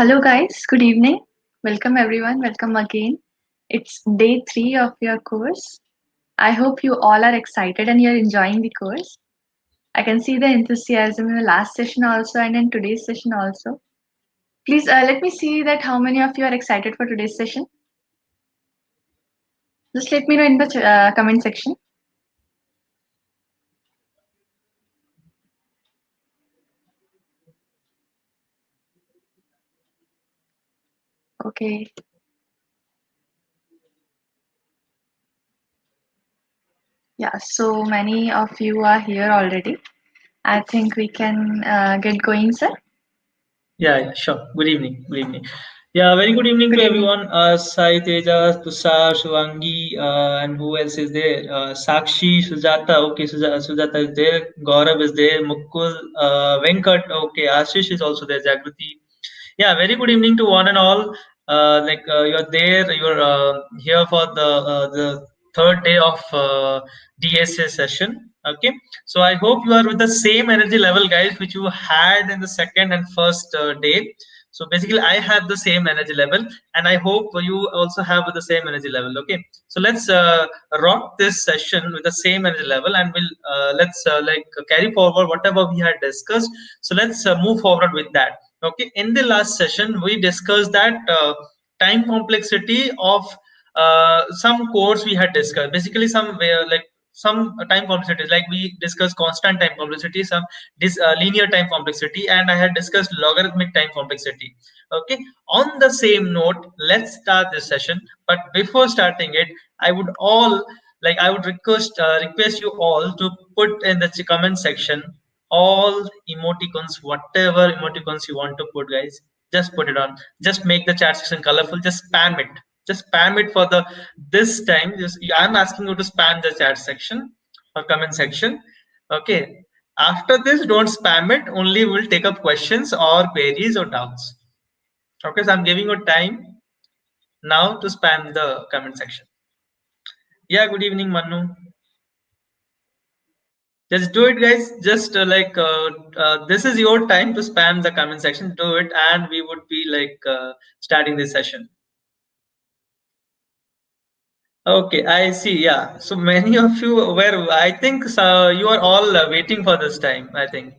Hello, guys. Good evening. Welcome, everyone. Welcome again. It's day three of your course. I hope you all are excited and you're enjoying the course. I can see the enthusiasm in the last session also and in today's session also. Please let me see that how many of you are excited for today's session. Just let me know in the comment section. Okay. Yeah, so many of you are here already. I think we can get going, sir. Yeah, sure. Good evening. Good evening. Yeah, very good evening Good to evening. everyone. Sai, Teja, Tushar, Shivangi, and who else is there? Sakshi, Sujata. Okay, Sujata is there. Gaurav is there. Mukul, Venkat. Okay, Ashish is also there. Jagruti. Yeah, very good evening to one and all. You're there. You're here for the third day of DSA session. Okay, so I hope you are with the same energy level, guys, which you had in the second and first day. So basically, I have the same energy level, and I hope you also have the same energy level. Okay, so let's rock this session with the same energy level, and let's carry forward whatever we had discussed. So let's move forward with that. Okay, in the last session, we discussed that time complexity of some codes we had discussed. Basically, some time complexities, like we discussed constant time complexity, some this linear time complexity, and I had discussed logarithmic time complexity. Okay, on the same note, let's start this session. But before starting it, I would request you all to put in the comment section all emoticons, whatever emoticons you want to put, guys. Just put it on. Just make the chat section colorful. Just spam it. Just spam it for the this time. I'm asking you to spam the chat section or comment section. Okay. After this, don't spam it. Only we'll take up questions or queries or doubts. Okay. So I'm giving you time now to spam the comment section. Yeah. Good evening, Manu. Just do it, guys. Just this is your time to spam the comment section. Do it, and we would be starting this session. Okay, I see. Yeah. So many of you were, I think, you are all waiting for this time, I think.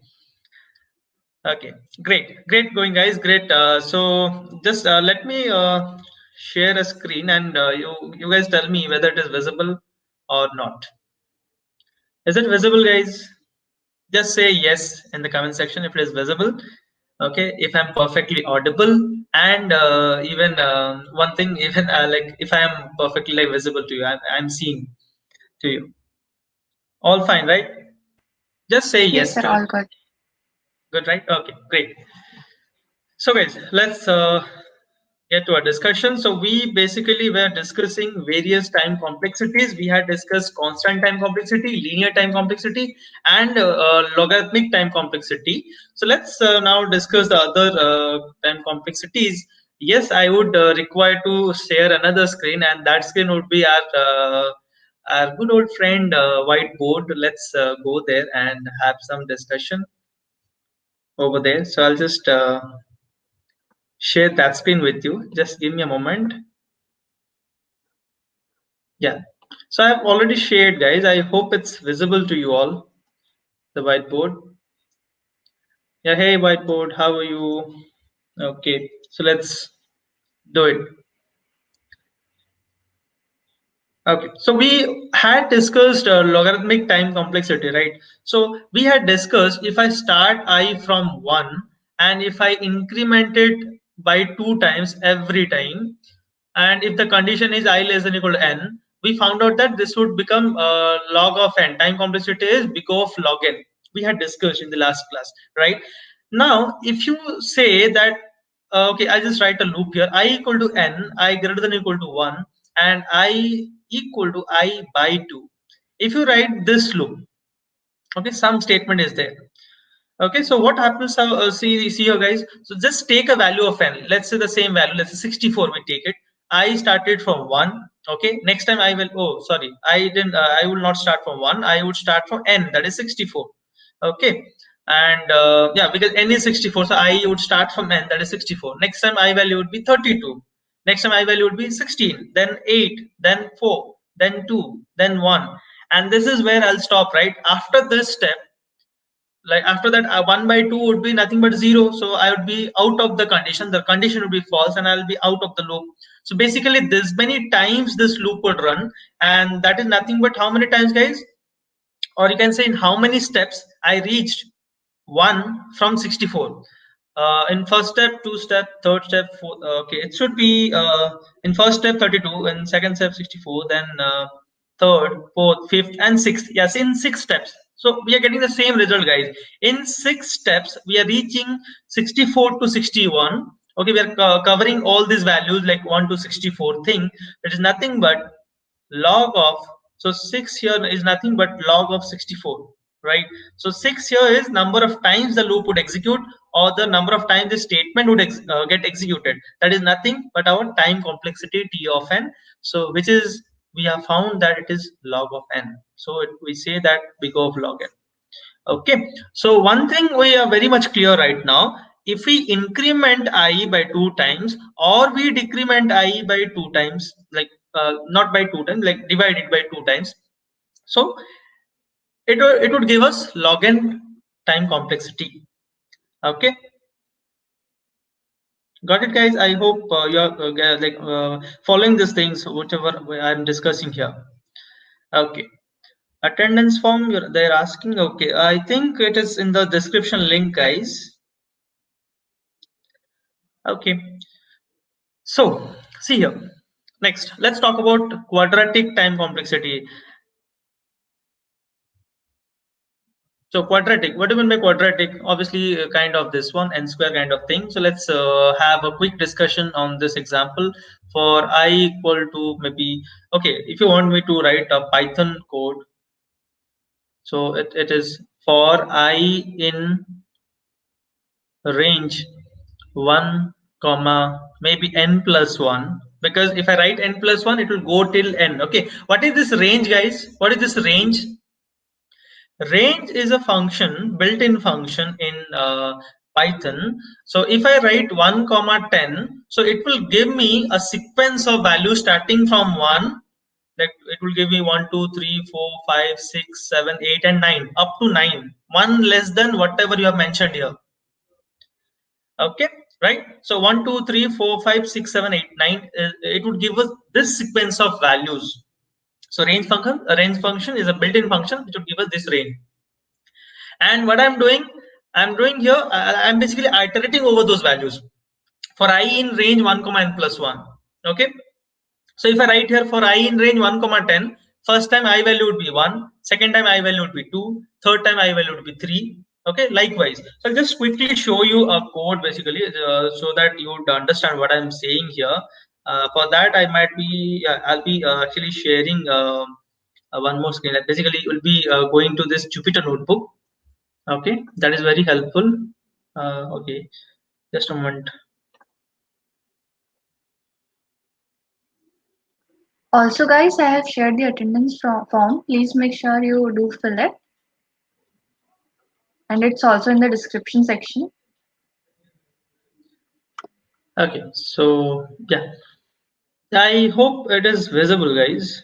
Okay, great going, guys. Great. So just let me share a screen, and you guys tell me whether it is visible or not. Is it visible, guys? Just say yes in the comment section if it is visible. Okay, if I'm perfectly audible, and even one thing, even like if I am perfectly like visible to you, I'm seeing to you. All fine, right? Just say Yes, yes sir. to it. All good. Good, right? Okay, great. So guys, let's get to our discussion. So we basically were discussing various time complexities. We had discussed constant time complexity, linear time complexity, and logarithmic time complexity. So let's now discuss the other time complexities. Yes, I would require to share another screen, and that screen would be our good old friend whiteboard. Let's go there and have some discussion over there. So I'll just share that screen with you. Just give me a moment. Yeah. So I've already shared, guys. I hope it's visible to you all, the whiteboard. Yeah, hey, whiteboard, how are you? Okay, so let's do it. Okay, so we had discussed logarithmic time complexity, right? So we had discussed if I start I from 1 and if I increment it by 2 times every time, and if the condition is I less than equal to n, we found out that this would become log of n. Time complexity is big O of log n. We had discussed in the last class, right? Now, if you say that, okay, I just write a loop here, I equal to n, I greater than equal to 1, and I equal to I by 2. If you write this loop, okay, some statement is there. Okay, so what happens? See here, guys. So just take a value of n. Let's say the same value. Let's say 64. We take it. I started from 1. Okay. Next time I will. Oh, sorry. I didn't. I will not start from 1. I would start from n. That is 64. Okay. And yeah, because n is 64, so I would start from n, that is 64. Next time I value would be 32. Next time I value would be 16, then 8, then 4, then 2, then 1. And this is where I'll stop, right? After this step, like after that, 1 by 2 would be nothing but 0. So I would be out of the condition. The condition would be false and I'll be out of the loop. So basically, this many times this loop would run. And that is nothing but how many times, guys? Or you can say in how many steps I reached 1 from 64. In first step, two step, third step, fourth, okay, it should be in first step 32, in second step 64, then third, fourth, fifth, and sixth. Yes, in 6 steps. So we are getting the same result, guys. In 6 steps, we are reaching 64 to 61. Okay, we are covering all these values like 1 to 64 thing. It is nothing but log of, so 6 here is nothing but log of 64, right? So 6 here is number of times the loop would execute, or the number of times the statement would get executed. That is nothing but our time complexity t of n. So which is, we have found that it is log of n. So we say that we go of log n. Okay, so one thing we are very much clear right now: if we increment I by 2 times, or we decrement I by 2 times, like not by 2 times, like divide it by 2 times, so it would give us log n time complexity. Okay, got it, guys? I hope you are following these things, whatever I'm discussing here. Okay. Attendance form, they're asking. Okay, I think it is in the description link, guys. Okay, so see here. Next, let's talk about quadratic time complexity. So quadratic, what do you mean by quadratic? Obviously, kind of this one, n square kind of thing. So let's have a quick discussion on this example for I equal to maybe, okay, if you want me to write a Python code, so it is for I in range 1 comma maybe n plus 1, because if I write n plus 1 it will go till n. Okay, what is this range, guys? What is this range? Range is a function, built-in function in Python. So if I write 1 comma 10, so it will give me a sequence of values starting from 1, like it will give me 1 2 3 4 5 6 7 8 and 9 up to 9, one less than whatever you have mentioned here. Okay, right? So 1 2 3 4 5 6 7 8 9, it would give us this sequence of values. So range function is a built-in function which would give us this range. And what I'm doing here, I'm basically iterating over those values for I in range 1 comma n plus 1. Okay, so if I write here for I in range 1 comma 10, first time I value would be 1, second time I value would be 2, third time I value would be 3. Okay, likewise. So I'll just quickly show you a code basically, so that you would understand what I'm saying here. For that I might be I'll be actually sharing one more screen. Like basically it will be going to this Jupyter notebook. Okay, that is very helpful. Okay, just a moment. Also, guys, I have shared the attendance form. Please make sure you do fill it. And it's also in the description section. Okay, so yeah, I hope it is visible, guys.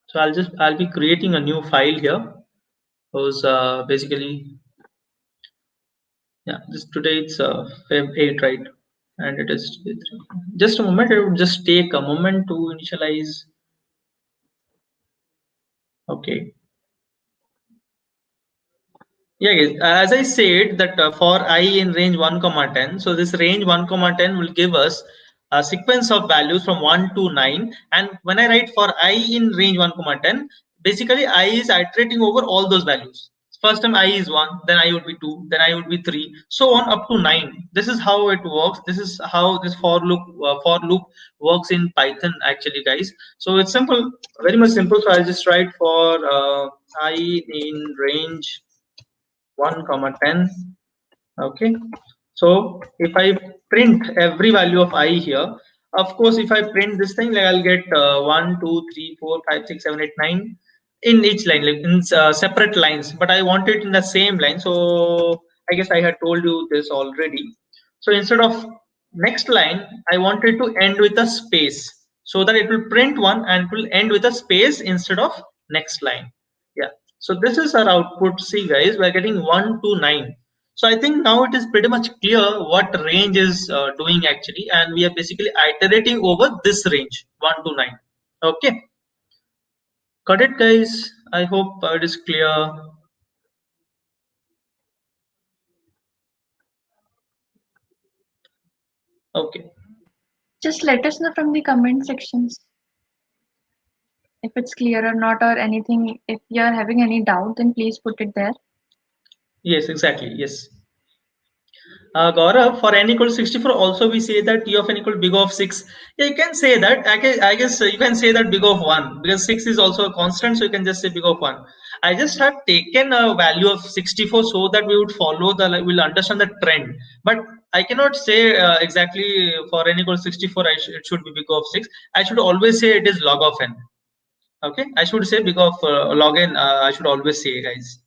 So I'll be creating a new file here. Because basically, yeah, this today it's Feb 8, right? And it is just a moment. It would just take a moment to initialize. Okay. Yeah, guys. As I said that for I in range 1 comma 10, so this range 1 comma 10 will give us a sequence of values from 1 to 9. And when I write for I in range 1 comma 10, basically I is iterating over all those values. First time I is 1, then I would be 2, then I would be 3, so on up to 9. This is how it works. This is how this for loop works in Python actually, guys. So it's simple, very much simple. So I'll just write for I in range 1 comma 10. Okay, so if I print every value of I here, of course if I print this thing, like I'll get 1 2 3 4 5 6 7 8 9. in each line, like in separate lines, but I want it in the same line. So I guess I had told you this already. So instead of next line, I want it to end with a space, so that it will print one and it will end with a space instead of next line. Yeah. So this is our output. See guys, we're getting 1 to 9. So I think now it is pretty much clear what range is doing actually, and we are basically iterating over this range 1 to 9. Okay. Got it, guys? I hope it is clear. Okay. Just let us know from the comment sections if it's clear or not, or anything. If you're having any doubt, then please put it there. Yes, exactly. Yes. Gaurav, for n equal to 64, also we say that t of n equal to big O of 6. Yeah, you can say that. I guess you can say that big O of 1, because 6 is also a constant, so you can just say big O of 1. I just have taken a value of 64 so that we would follow the, like, we'll understand the trend. But I cannot say exactly for n equal to 64, it should be big O of 6. I should always say it is log of n. Okay, I should say big of log n. I should always say, guys.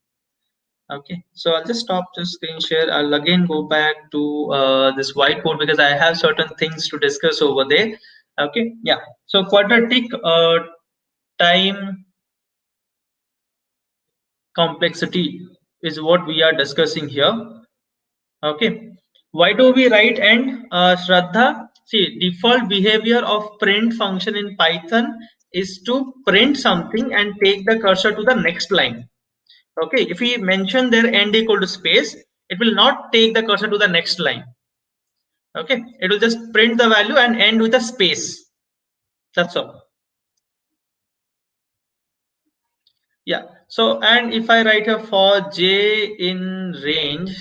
Okay, so I'll just stop the screen share. I'll again go back to this whiteboard because I have certain things to discuss over there. Okay, yeah. So quadratic time complexity is what we are discussing here. Okay, why do we write and Shraddha? See, default behavior of print function in Python is to print something and take the cursor to the next line. Okay, if we mention their end equal to space, it will not take the cursor to the next line. Okay, it will just print the value and end with a space. That's all. Yeah. So, and if I write a for j in range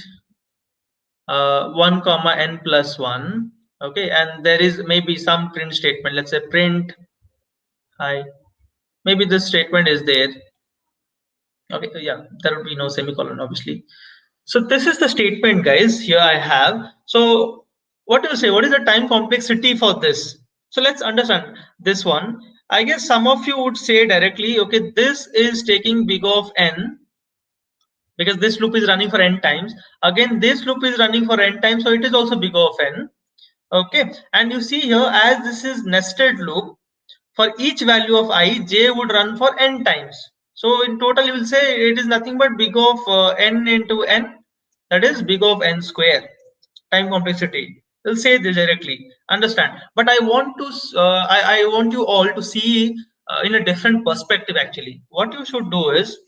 1 comma n plus 1, okay, and there is maybe some print statement. Let's say print hi. Maybe this statement is there. Okay, yeah, there would be no semicolon, obviously. So this is the statement, guys. Here I have. So what do you say? What is the time complexity for this? So let's understand this one. I guess some of you would say directly, okay, this is taking big of n, because this loop is running for n times. Again, this loop is running for n times, so it is also big of n. Okay, and you see here, as this is nested loop, for each value of I, j would run for n times. So in total, you will say it is nothing but big of n into n, that is big of n square, time complexity. We'll say this directly. Understand? But I want to, I want you all to see in a different perspective. Actually, what you should do is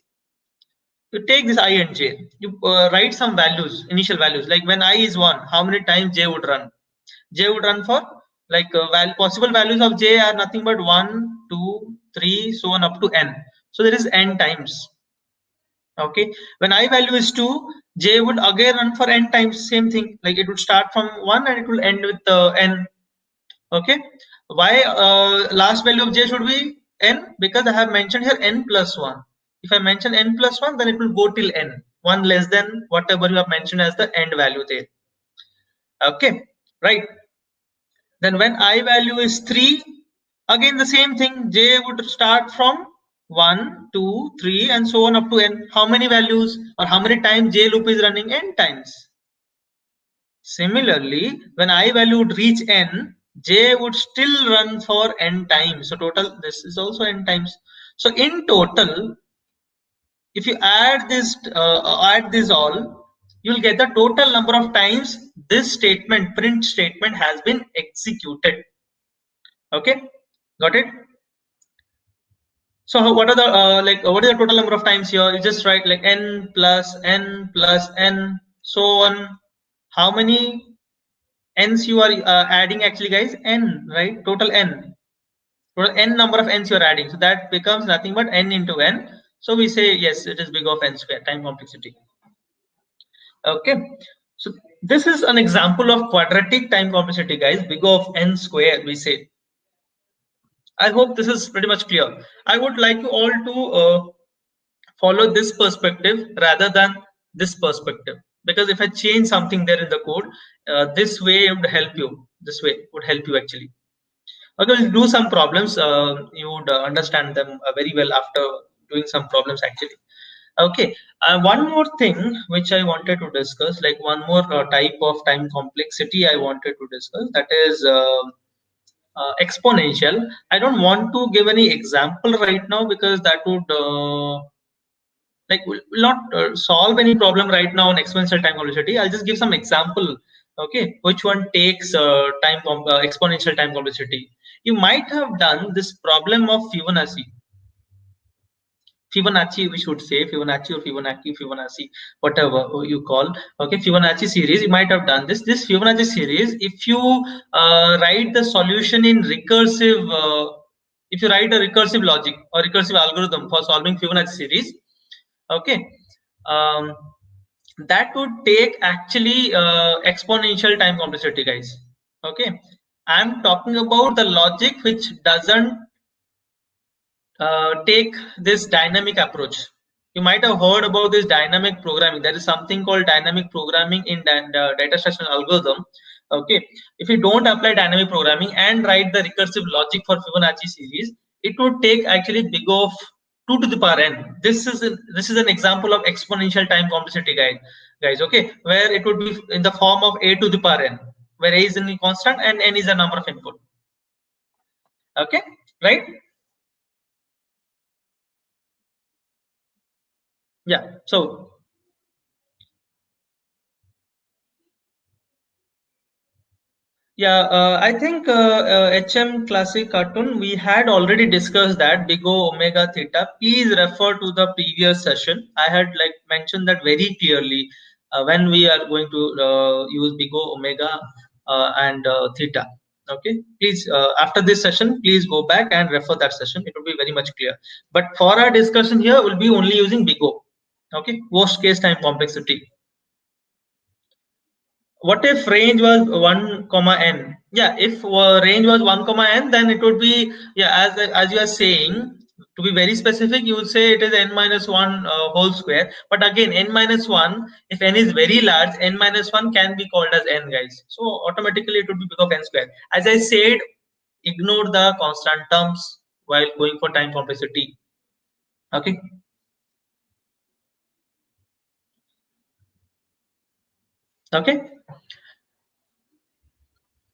you take this I and j. You write some values, initial values, like when I is 1, how many times j would run? J would run for, like, possible values of j are nothing but 1, 2, 3, so on up to n. So there is n times. Okay, when I value is 2, j would again run for n times, same thing, like it would start from 1 and it will end with n. Okay, why last value of j should be n? Because I have mentioned here n plus 1. If I mention n plus 1, then it will go till n, 1 less than whatever you have mentioned as the end value there. Okay, right. Then when I value is 3, again the same thing, j would start from 1, 2, 3 and so on up to n. How many values or how many times j loop is running? N times. Similarly, when I value would reach n, j would still run for n times. So total, this is also n times. So in total, if you add this all, you'll get the total number of times this statement, print statement, has been executed. Okay, got it? So what are the what is the total number of times here? You just write like n plus n plus n, so on. How many n's you are adding actually, guys? N, right? Total n. Total n number of n's you are adding. So that becomes nothing but n into n. So we say yes, it is big of n square, time complexity. Okay. So this is an example of quadratic time complexity, guys. Big of n square, we say. I hope this is pretty much clear. I would like you all to follow this perspective rather than this perspective, because if I change something there in the code, this way would help you. This way would help you actually. Okay, we'll do some problems. You would understand them very well after doing some problems actually. Okay, one more thing which I wanted to discuss, like one more type of time complexity I wanted to discuss, that is exponential. I don't want to give any example right now because that would like will not solve any problem right now on exponential time complexity. I'll just give some example. Okay, which one takes exponential time complexity? You might have done this problem of Fibonacci, we should say Fibonacci or Fibonacci, whatever you call. Okay, Fibonacci series. You might have done this. This Fibonacci series, if you write the solution in recursive, if you write a recursive logic or recursive algorithm for solving Fibonacci series, okay, um, that would take actually exponential time complexity, guys. Okay, I'm talking about the logic which doesn't take this dynamic approach. You might have heard about this dynamic programming. There is something called dynamic programming in data structure algorithm. Okay, if you don't apply dynamic programming and write the recursive logic for Fibonacci series, it would take actually big of 2 to the power n. This is an example of exponential time complexity, guys. Okay, where it would be in the form of a to the power n, where a is a constant and n is a number of input. Okay, right? Yeah. So yeah, I think HM Classic Cartoon, we had already discussed that big O omega theta. Please refer to the previous session. I had like mentioned that very clearly when we are going to use big O omega and theta. Okay, please after this session, please go back and refer that session. It will be very much clear. But for our discussion here, we'll be only using big O. Okay, worst case time complexity. What if range was 1 comma n? Yeah, if range was 1 comma n, then it would be, yeah, as you are saying, to be very specific, you would say it is n minus 1 whole square. But again, n minus 1, if n is very large, n minus 1 can be called as n, guys. So automatically it would be big of n square. As I said, ignore the constant terms while going for time complexity. Okay. Okay.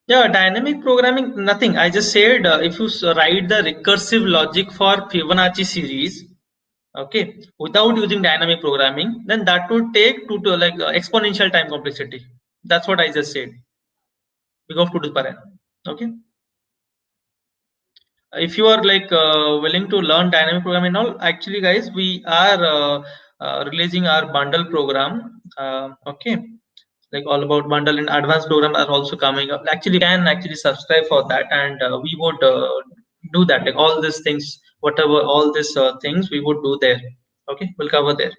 Yeah, dynamic programming, nothing. I just said if you write the recursive logic for Fibonacci series, okay, without using dynamic programming, then that would take to like exponential time complexity. That's what I just said. Big of 2 to the power n. Okay. If you are like willing to learn dynamic programming and all, actually, guys, we are releasing our bundle program. Okay, like all about bundle and advanced program are also coming up. Actually, you can actually subscribe for that, and we would do that. Like all these things, whatever all these things, we would do there. Okay, we'll cover there.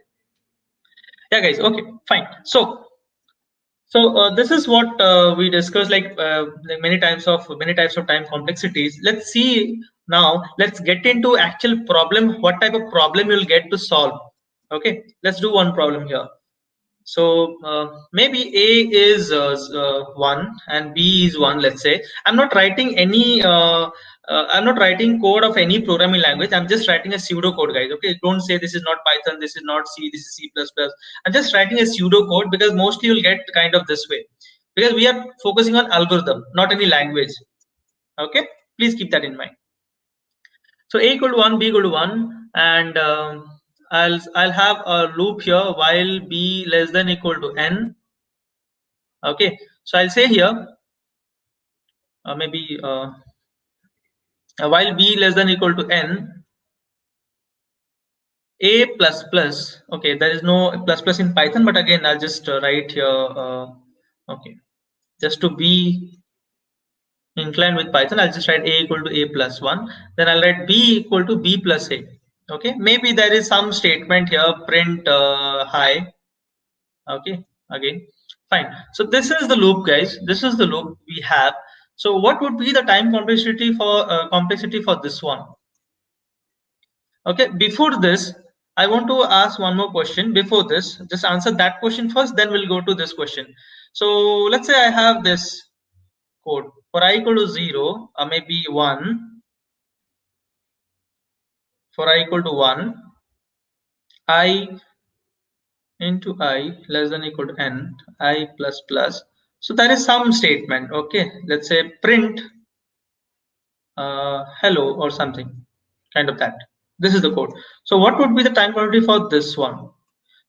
Yeah, guys. Okay, fine. So this is what we discussed, like many types of time complexities. Let's see now. Let's get into actual problem. What type of problem you'll get to solve? Okay, let's do one problem here. So maybe A is 1 and B is 1, let's say. I'm not writing code of any programming language. I'm just writing a pseudo code, guys. Okay, don't say this is not Python, this is not C, this is C++. I'm just writing a pseudo code because mostly you'll get kind of this way. Because we are focusing on algorithm, not any language. Okay, please keep that in mind. So A equal to 1, B equal to 1, and I'll have a loop here while B less than equal to n. Okay, so I'll say here maybe while B less than equal to n, A plus plus. Okay, there is no plus plus in Python, but again I'll just write here. Okay, just to be inclined with Python, I'll just write A equal to A plus 1. Then I'll write B equal to B plus A. Okay, maybe there is some statement here, print high. Okay, again, fine. So this is the loop, guys. This is the loop we have. So what would be the time complexity for this one? Okay, before this, I want to ask one more question. Before this, just answer that question first, then we'll go to this question. So let's say I have this code for I equal to 0, maybe 1, for I equal to 1. I into I less than equal to n, I plus plus. So there is some statement. Okay, let's say print hello or something, kind of that. This is the code. So what would be the time quantity for this one?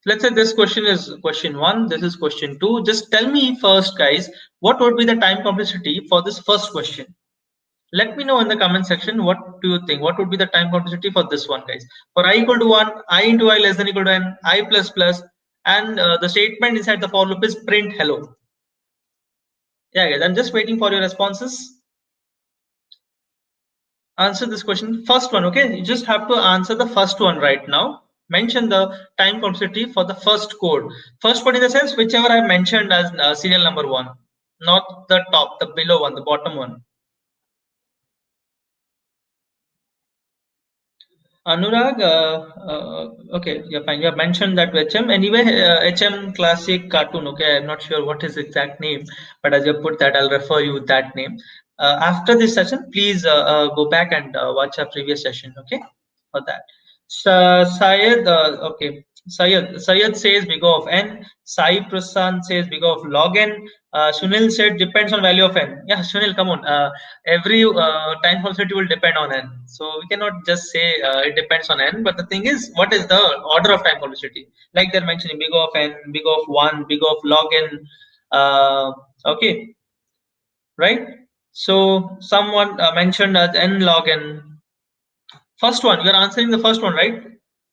Let's say this question is question 1, this is question 2. Just tell me first, guys, what would be the time complexity for this first question? Let me know in the comment section, what do you think? What would be the time complexity for this one, guys? For I equal to 1, I into I less than equal to n, I plus plus, and the statement inside the for loop is print hello. Yeah, guys, I'm just waiting for your responses. Answer this question. First one, okay? You just have to answer the first one right now. Mention the time complexity for the first code. First one in the sense, whichever I mentioned as serial number 1, not the top, the below one, the bottom one. Anurag, okay, yeah, fine. You have mentioned that HM. Anyway, HM Classic Cartoon, okay, I'm not sure what his exact name, but as you put that, I'll refer you with that name. After this session, please go back and watch our previous session, okay, for that. Syed, okay, Syed says big O of n. Sai Prasan says big O of log n. Sunil said depends on value of n. Yeah, Sunil, come on. Every time velocity will depend on n. So we cannot just say it depends on n. But the thing is, what is the order of time velocity? Like they're mentioning big O of n, big O of 1, big O of log n. Okay, right? So someone mentioned as n log n. First one, you're answering the first one, right?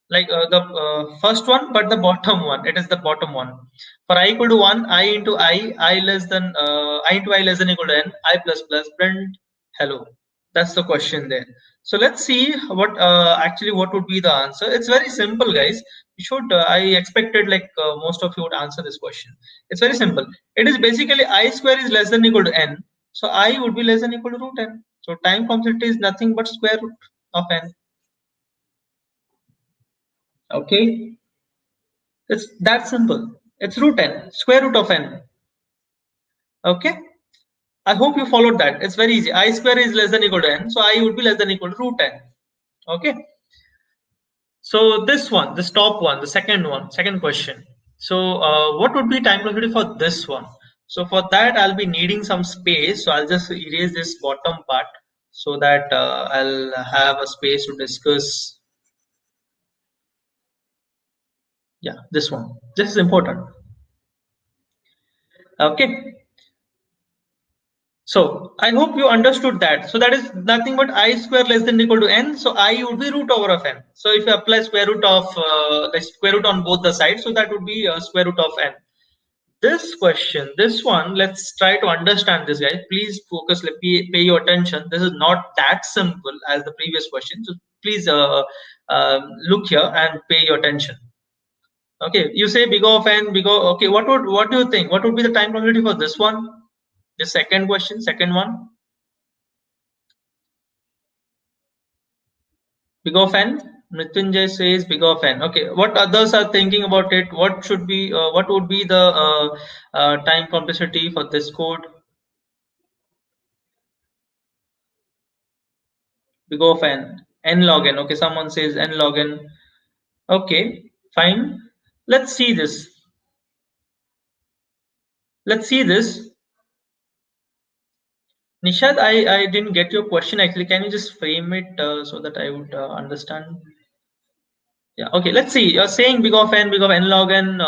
Like the first one, but the bottom one. It is the bottom one. For I equal to 1, I less than I into I less than equal to n, I plus plus, print hello. That's the question there. So let's see what actually what would be the answer. It's very simple, guys. You should. I expected like most of you would answer this question. It's very simple. It is basically I square is less than equal to n. So I would be less than equal to root n. So time complexity is nothing but square root of n. Okay, it's that simple. It's root n, square root of n. Okay, I hope you followed that. It's very easy. I square is less than equal to n, so I would be less than equal to root n. Okay, so this one, this top one, the second one, second question. So what would be time complexity for this one? So for that, I'll be needing some space. So I'll just erase this bottom part so that I'll have a space to discuss. Yeah, this one. This is important. Okay. So I hope you understood that. So that is nothing but I square less than equal to n. So I would be root over of n. So if you apply square root of the square root on both the sides, so that would be square root of n. This question, this one, let's try to understand this, guys. Please focus, pay your attention. This is not that simple as the previous question. So please look here and pay your attention. Okay, you say big O of n, big O. Okay, what do you think? What would be the time probability for this one? The second question, second one. Big of n. Mrityunjay says big of n. Okay, what others are thinking about it? What should be? What would be the time complexity for this code? Big of n. N log n. Okay, someone says n log n. Okay, fine. Let's see this. Let's see this. Nishad, I didn't get your question actually. Can you just frame it so that I would understand? Yeah, okay, let's see. You're saying big of n, big of n log n.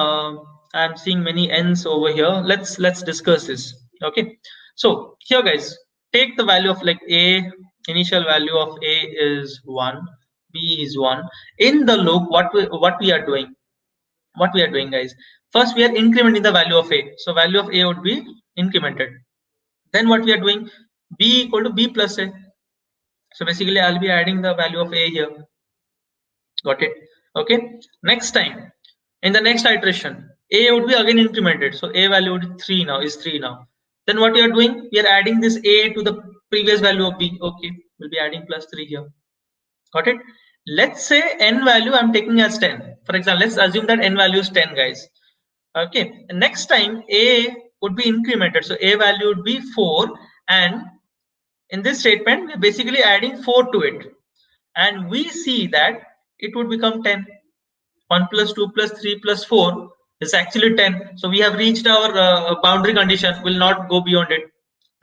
I'm seeing many n's over here. Let's discuss this. Okay, so here, guys, take the value of like a. Initial value of a is 1, b is 1. In the loop, what we are doing? What we are doing, guys? First, we are incrementing the value of a. So value of a would be incremented. Then what we are doing? B equal to b plus a. So basically, I'll be adding the value of a here. Got it? Okay. Next time, in the next iteration, a would be again incremented. So a value would be 3 now, is 3 now. Then what we are doing? We are adding this a to the previous value of b. Okay. We'll be adding plus 3 here. Got it? Let's say n value I'm taking as 10. For example, let's assume that n value is 10, guys. Okay. And next time, a would be incremented. So a value would be 4. And in this statement, we're basically adding 4 to it. And we see that it would become 10. 1 plus 2 plus 3 plus 4 is actually 10. So we have reached our boundary condition, will not go beyond it.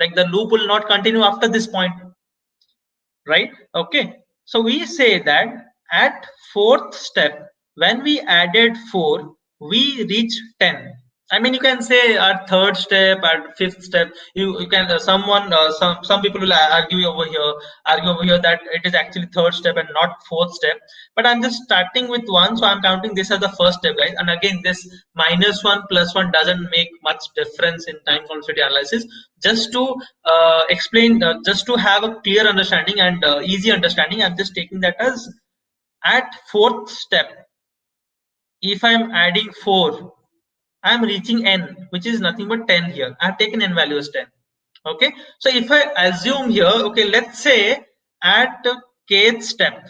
Like the loop will not continue after this point, right? Okay. So we say that at fourth step, when we added 4, we reach 10. I mean, you can say at third step, at fifth step, you can some people will argue over here that it is actually third step and not fourth step. But I'm just starting with 1, so I'm counting this as the first step, guys. And again, this -1 +1 doesn't make much difference in time complexity analysis. Just to explain, just to have a clear understanding and easy understanding, I'm just taking that as at fourth step. If I'm adding 4, I'm reaching n, which is nothing but 10 here. I've taken n value as 10. Okay, so if I assume here, okay, let's say at kth step,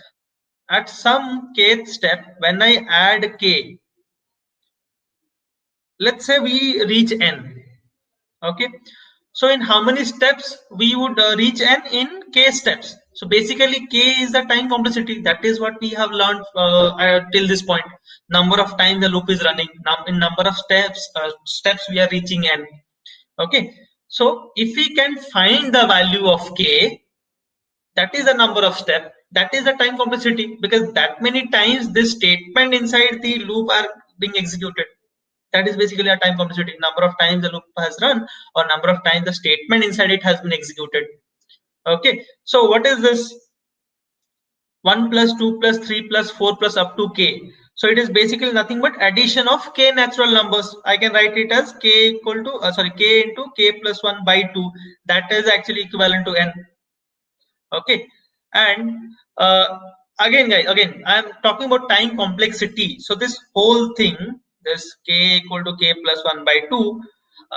at some kth step, when I add k, let's say we reach n. Okay, so in how many steps we would reach n? In k steps. So basically k is the time complexity. That is what we have learned till this point. Number of times the loop is running, in number of steps we are reaching n. Okay, so if we can find the value of k, that is the number of steps, that is the time complexity, because that many times this statement inside the loop are being executed. That is basically a time complexity, number of times the loop has run or number of times the statement inside it has been executed. Okay, so what is this? 1 plus 2 plus 3 plus 4 plus up to k. So it is basically nothing but addition of k natural numbers. I can write it as k equal to k into k plus 1 by 2. That is actually equivalent to n. Okay, and again guys, again I'm talking about time complexity. So this whole thing, this k equal to k plus 1 by 2,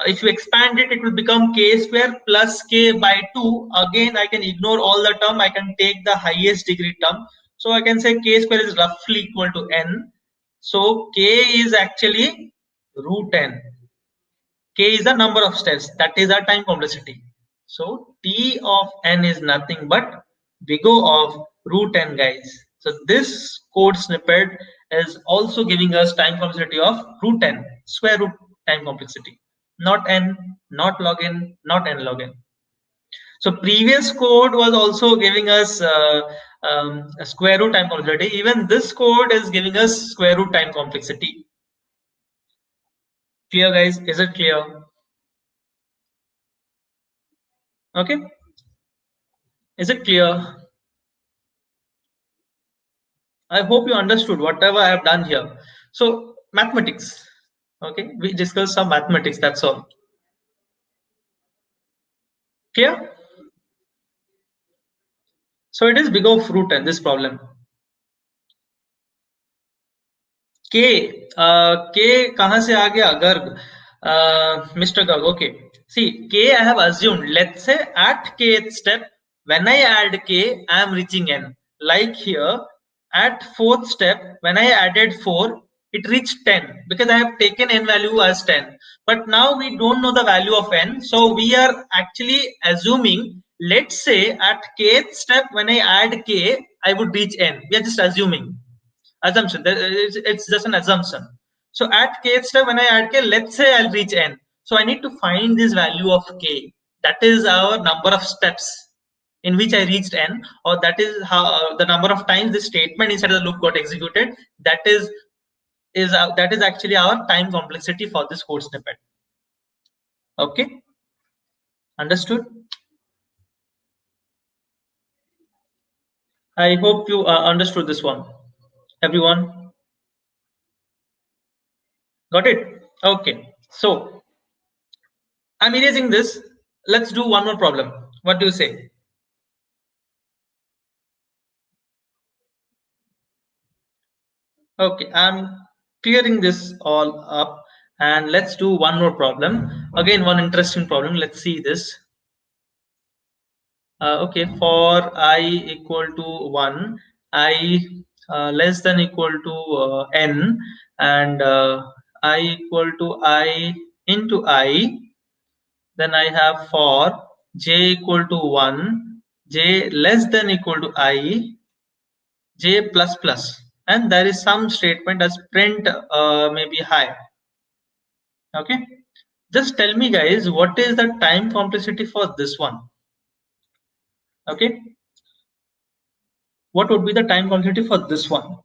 if you expand it, it will become k square plus k by 2. Again, I can ignore all the term, I can take the highest degree term. So I can say k square is roughly equal to n. So k is actually root n. K is the number of steps, that is our time complexity. So T of n is nothing but big O of root n, guys. So this code snippet is also giving us time complexity of root n, square root time complexity, not n, not log n, not n log n. So previous code was also giving us a square root time complexity. Even this code is giving us square root time complexity. Clear, guys? Is it clear? Okay. Is it clear? I hope you understood whatever I have done here. So mathematics. Okay, we discussed some mathematics. That's all. Clear? So it is big of root n, this problem. K K कहाँ से आ गया? Garg, Mr. Garg. Okay. See, K I have assumed. Let's say at kth step, when I add K, I am reaching n. Like here, at fourth step, when I added 4, it reached 10 because I have taken n value as 10. But now we don't know the value of n, so we are actually assuming. Let's say at kth step, when I add K, I would reach n. We are just assuming. Assumption, it's just an assumption. So at kth step, when I add k, let's say I'll reach n, so I need to find this value of k. That is our number of steps in which I reached n, or that is how the number of times this statement inside the loop got executed. That is actually our time complexity for this code snippet. Okay, understood? I hope you understood this one, everyone. Got it? Okay, so I'm erasing this. Let's do one more problem. What do you say? Okay, I'm clearing this all up and let's do one more problem. Again, one interesting problem. Let's see this. Okay, for I equal to 1, I less than equal to n, and I equal to I into I, then I have for j equal to 1, j less than equal to I, j plus plus. and there is some statement as print maybe high. Okay, just tell me guys, what is the time complexity for this one? Okay, what would be the time complexity for this one?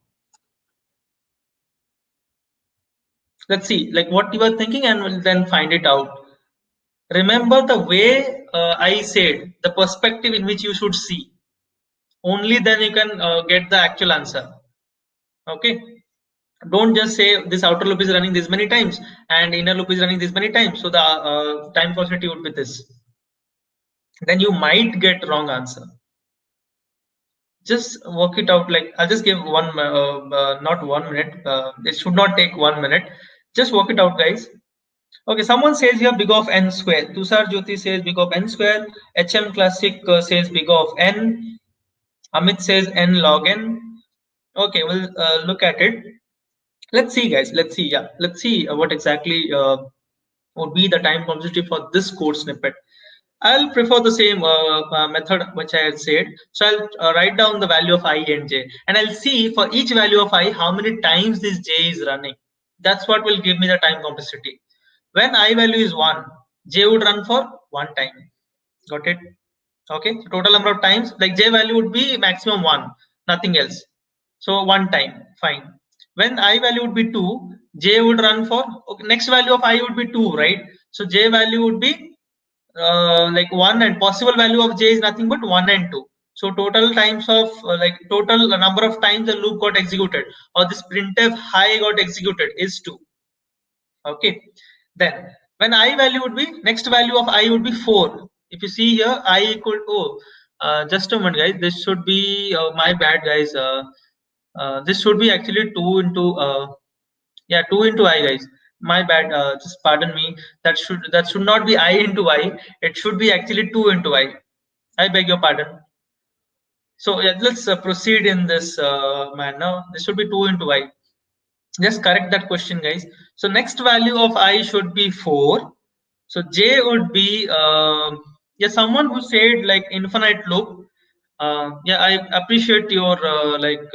Let's see, like what you are thinking, and we'll then find it out. Remember the way I said, the perspective in which you should see. Only then you can get the actual answer. Okay, don't just say this outer loop is running this many times and inner loop is running this many times, so the time complexity would be this. Then you might get wrong answer. Just work it out. Like I'll just give one not 1 minute, it should not take 1 minute. Just work it out guys. Okay, someone says here big of n square. Tushar Jyoti says big of n square. HM Classic says big of n. Amit says n log n. Okay, we'll look at it. Let's see guys, let's see. Yeah, let's see what exactly would be the time complexity for this code snippet. I'll prefer the same method which I had said. So I'll write down the value of I and j, and I'll see for each value of I how many times this j is running. That's what will give me the time complexity. When I value is 1, j would run for 1 time. Got it? Okay. So total number of times, like j value would be maximum 1, nothing else. So 1 time, fine. When I value would be 2, j would run for, okay, next value of I would be 2, right? So j value would be like 1, and possible value of j is nothing but 1 and 2. So total times of like total number of times the loop got executed, or this printf high got executed, is 2. Okay, then when I value would be, next value of I would be 4. If you see here I equal, oh just a moment guys, this should be my bad guys, this should be actually 2 into yeah, 2 into I guys, my bad, just pardon me. That should not be I into I, it should be actually 2 into I beg your pardon. So yeah, let's proceed in this manner. This should be 2 into I. Just correct that question guys. So next value of I should be 4. So j would be yeah, someone who said like infinite loop. Yeah, I appreciate your like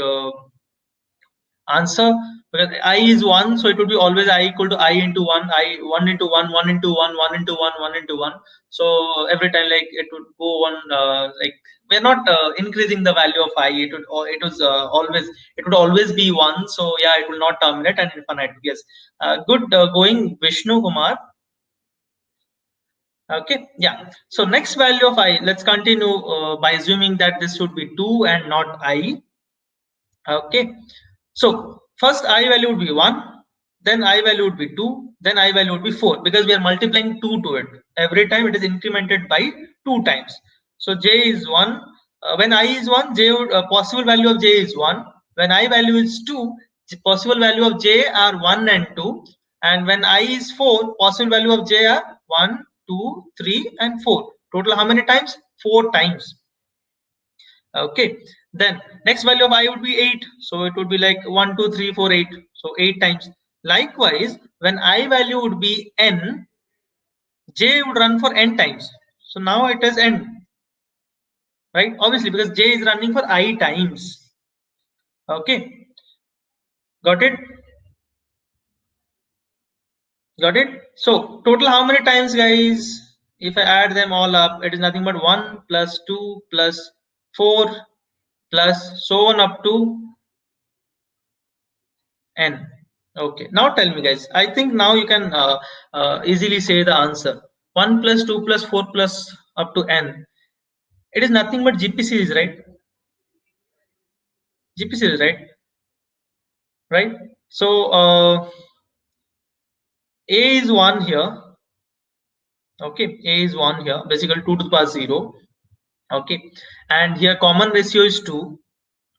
answer, because I is 1, so it would be always I equal to I into 1, I 1 into 1, 1 into 1, 1 into 1, 1 into 1. So every time like it would go on, like we're not increasing the value of I, it would, it was always, it would always be 1. So yeah, it will not terminate and infinite. Yes, good going Vishnu Kumar. Okay, yeah. So next value of I, let's continue by assuming that this should be 2 and not I. Okay, so first I value would be 1, then I value would be 2, then I value would be 4, because we are multiplying 2 to it. Every time it is incremented by 2 times. So j is 1. When I is 1, j would, possible value of j is 1. When I value is 2, possible value of j are 1 and 2. And when I is 4, possible value of j are 1, 2, 3, and 4. Total how many times? 4 times. Okay, then next value of I would be 8, so it would be like 1 2 3 4 8, so 8 times. Likewise, when I value would be n, j would run for n times, so now it is n, right? Obviously, because j is running for I times. Okay, got it? Got it? So total how many times guys? If I add them all up, it is nothing but 1 plus 2 plus 4 plus so on up to n. Okay, now tell me guys, I think now you can easily say the answer. 1 plus 2 plus 4 plus up to n, it is nothing but GP series, right? GP series, right? So a is 1 here. Okay, a is 1 here, basically 2 to the power 0. Okay, and here common ratio is 2,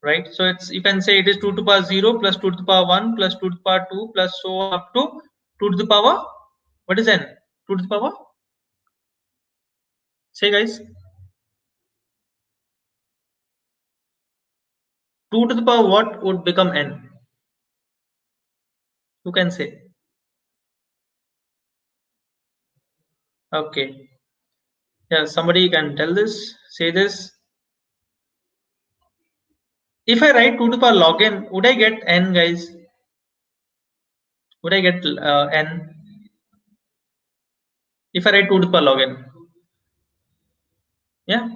right? So it's, you can say it is 2 to the power 0 plus 2 to the power 1 plus 2 to the power 2 plus so on up to 2 to the power, what is n? 2 to the power, say guys. 2 to the power what would become n? Who can say? Okay. Yeah, somebody can tell this, say this. If I write 2 to the power log n, would I get n, guys? Would I get n? If I write 2 to the power log n, yeah,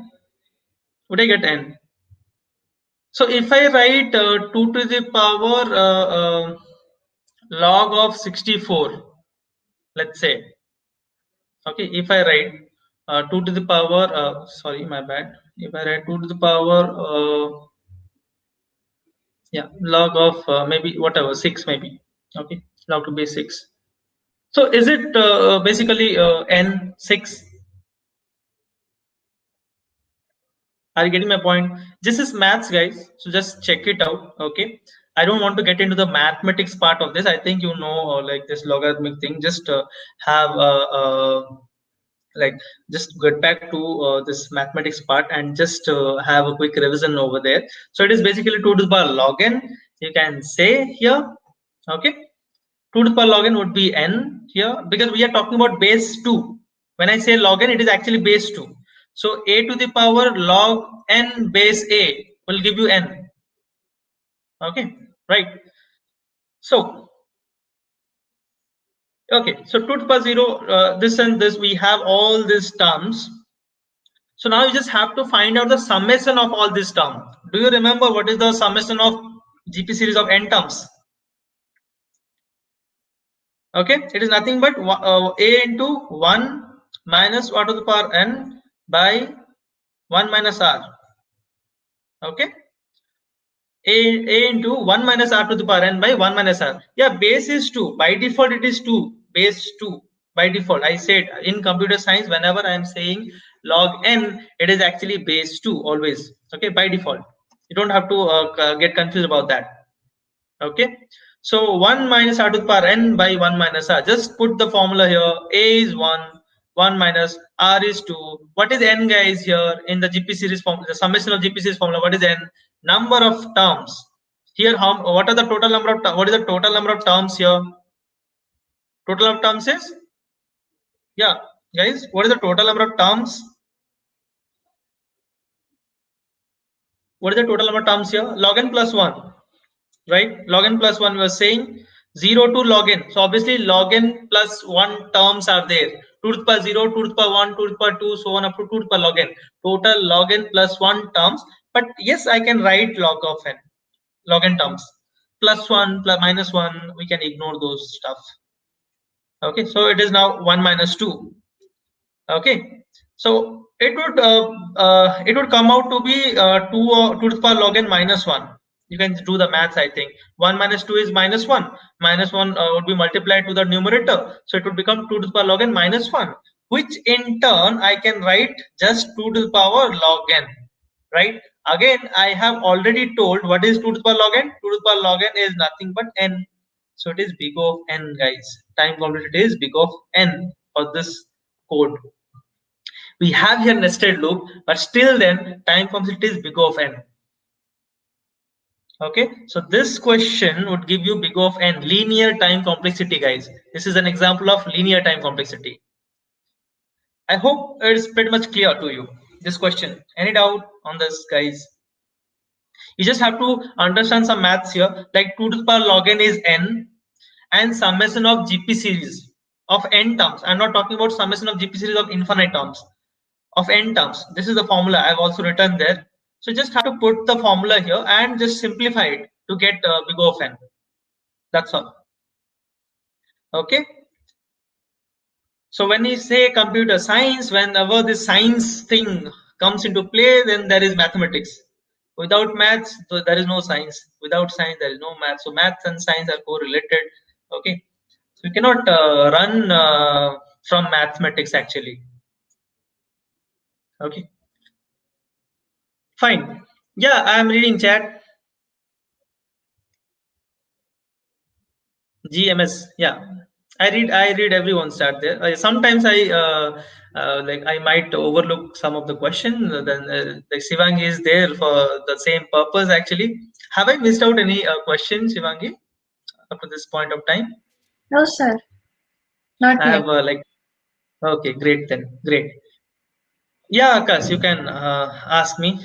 would I get n? So if I write 2 to the power log of 64, let's say, okay, if I write 2 to the power, sorry, my bad. If I write 2 to the power, yeah, log of maybe whatever, 6 maybe, okay, log to base 6. So is it basically n 6? Are you getting my point? This is maths, guys. So just check it out. Okay. I don't want to get into the mathematics part of this. I think you know, like this logarithmic thing. Just have like just get back to this mathematics part and just have a quick revision over there. So it is basically 2 to the power log n. You can say here. Okay. 2 to the power log n would be n here because we are talking about base 2. When I say log n, it is actually base 2. So a to the power log n base a will give you n. Okay, right. So, okay, so 2 to the power 0, this and this, we have all these terms. So now you just have to find out the summation of all these terms. Do you remember what is the summation of GP series of n terms? Okay, it is nothing but a into 1 minus 1 to the power n by 1 minus r. Okay, a into 1 minus r to the power n by 1 minus r. Yeah, base is 2. By default it is 2. Base 2 by default. I said in computer science, whenever I am saying log n, it is actually base 2 always. Okay, by default. You don't have to get confused about that. Okay, so 1 minus r to the power n by 1 minus r. Just put the formula here. A is 1, 1 minus r is 2. What is n, guys? Here in the GP series form, the summation of GP series formula, what is n? Number of terms. Here, how, what are the total number of, what is the total number of terms here? Total of terms is, yeah, guys, what is the total number of terms? What is the total number of terms here? Log n plus 1, right? Log n plus 1, we are saying 0 to log n. So obviously log n plus 1 terms are there. 2 to the power 0, 2 to the power 1, 2 to the power 2, so on up to 2 to the power log n. Total log n plus 1 terms. But yes, I can write log of n, log n terms. Plus 1, plus minus 1, we can ignore those stuff. Okay, so it is now 1 minus 2. Okay, so it would come out to be 2 to the power log n minus 1. You can do the maths. I think 1 minus 2 is minus 1. Minus 1 would be multiplied to the numerator, so it would become 2 to the power log n minus 1, which in turn I can write just 2 to the power log n, right? Again, I have already told what is 2 to the power log n. 2 to the power log n is nothing but n, so it is big of n, guys. Time complexity is big of n for this code. We have here nested loop, but still then time complexity is big of n. Okay, so this question would give you big of n, linear time complexity, guys. This is an example of linear time complexity. I hope it is pretty much clear to you, this question. Any doubt on this, guys? You just have to understand some maths here, like 2 to the power log n is n, and summation of GP series of n terms. I'm not talking about summation of GP series of infinite terms, of n terms. This is the formula I've also written there. So just have to put the formula here and just simplify it to get big O of n. That's all. Okay. So when you say computer science, whenever this science thing comes into play, then there is mathematics. Without maths, there is no science. Without science, there is no maths. So maths and science are correlated. Okay. So you cannot run from mathematics actually. Okay. Fine. Yeah, I am reading chat. GMS, yeah. I read everyone's chat there. Sometimes like I might overlook some of the question. Then like Shivangi is there for the same purpose actually. Have I missed out any questions, Shivangi, up to this point of time? No, sir, not I yet. have like, okay, great then, great. Yeah, Akash, you can ask me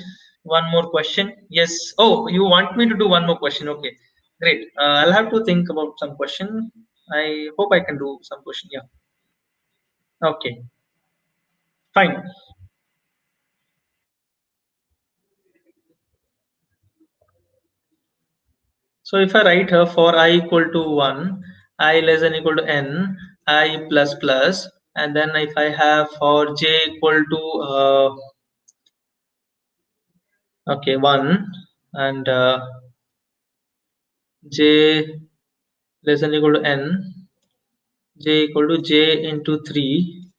one more question. Yes. Oh, you want me to do one more question? Okay, great. I'll have to think about some question. I hope I can do some question. Yeah. Okay. Fine. So if I write here for I equal to 1, I less than equal to n, I plus plus, and then if I have for j equal to okay 1 and j less than equal to n, j equal to j into 3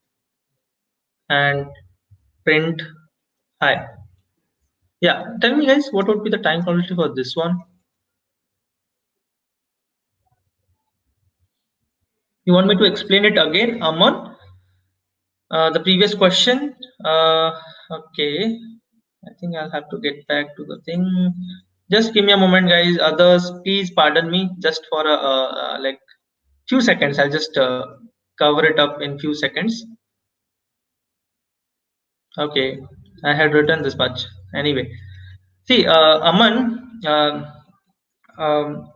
and print hi. Yeah, tell me guys, what would be the time complexity for this one? You want me to explain it again, Aman? The previous question. Okay, I think I'll have to get back to the thing. Just give me a moment, guys. Others, please pardon me. Just for like few seconds, I'll just cover it up in few seconds. Okay, I had written this much. Anyway, see, Aman. Um,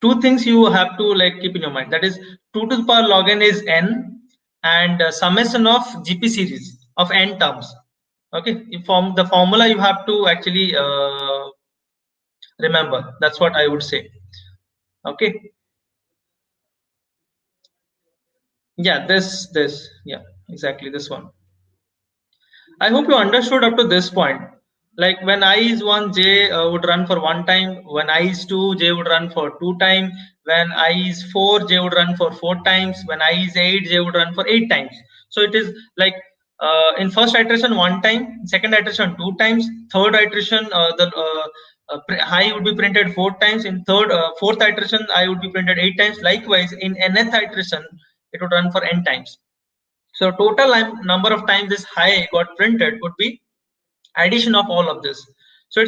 Two things you have to like keep in your mind. That is, 2 to the power log n is n, and summation of GP series of n terms. Okay, from the formula you have to actually remember. That's what I would say. Okay, yeah, this, yeah, exactly this one. I hope you understood up to this point. Like when I is 1, J would run for 1 time. When I is 2, J would run for 2 times. When I is 4, J would run for 4 times. When I is 8, J would run for 8 times. So it is like in first iteration 1 time, second iteration 2 times, third iteration the high would be printed 4 times. In fourth iteration, I would be printed 8 times. Likewise, in nth iteration, it would run for n times. So total number of times this high got printed would be addition of all of this. So uh,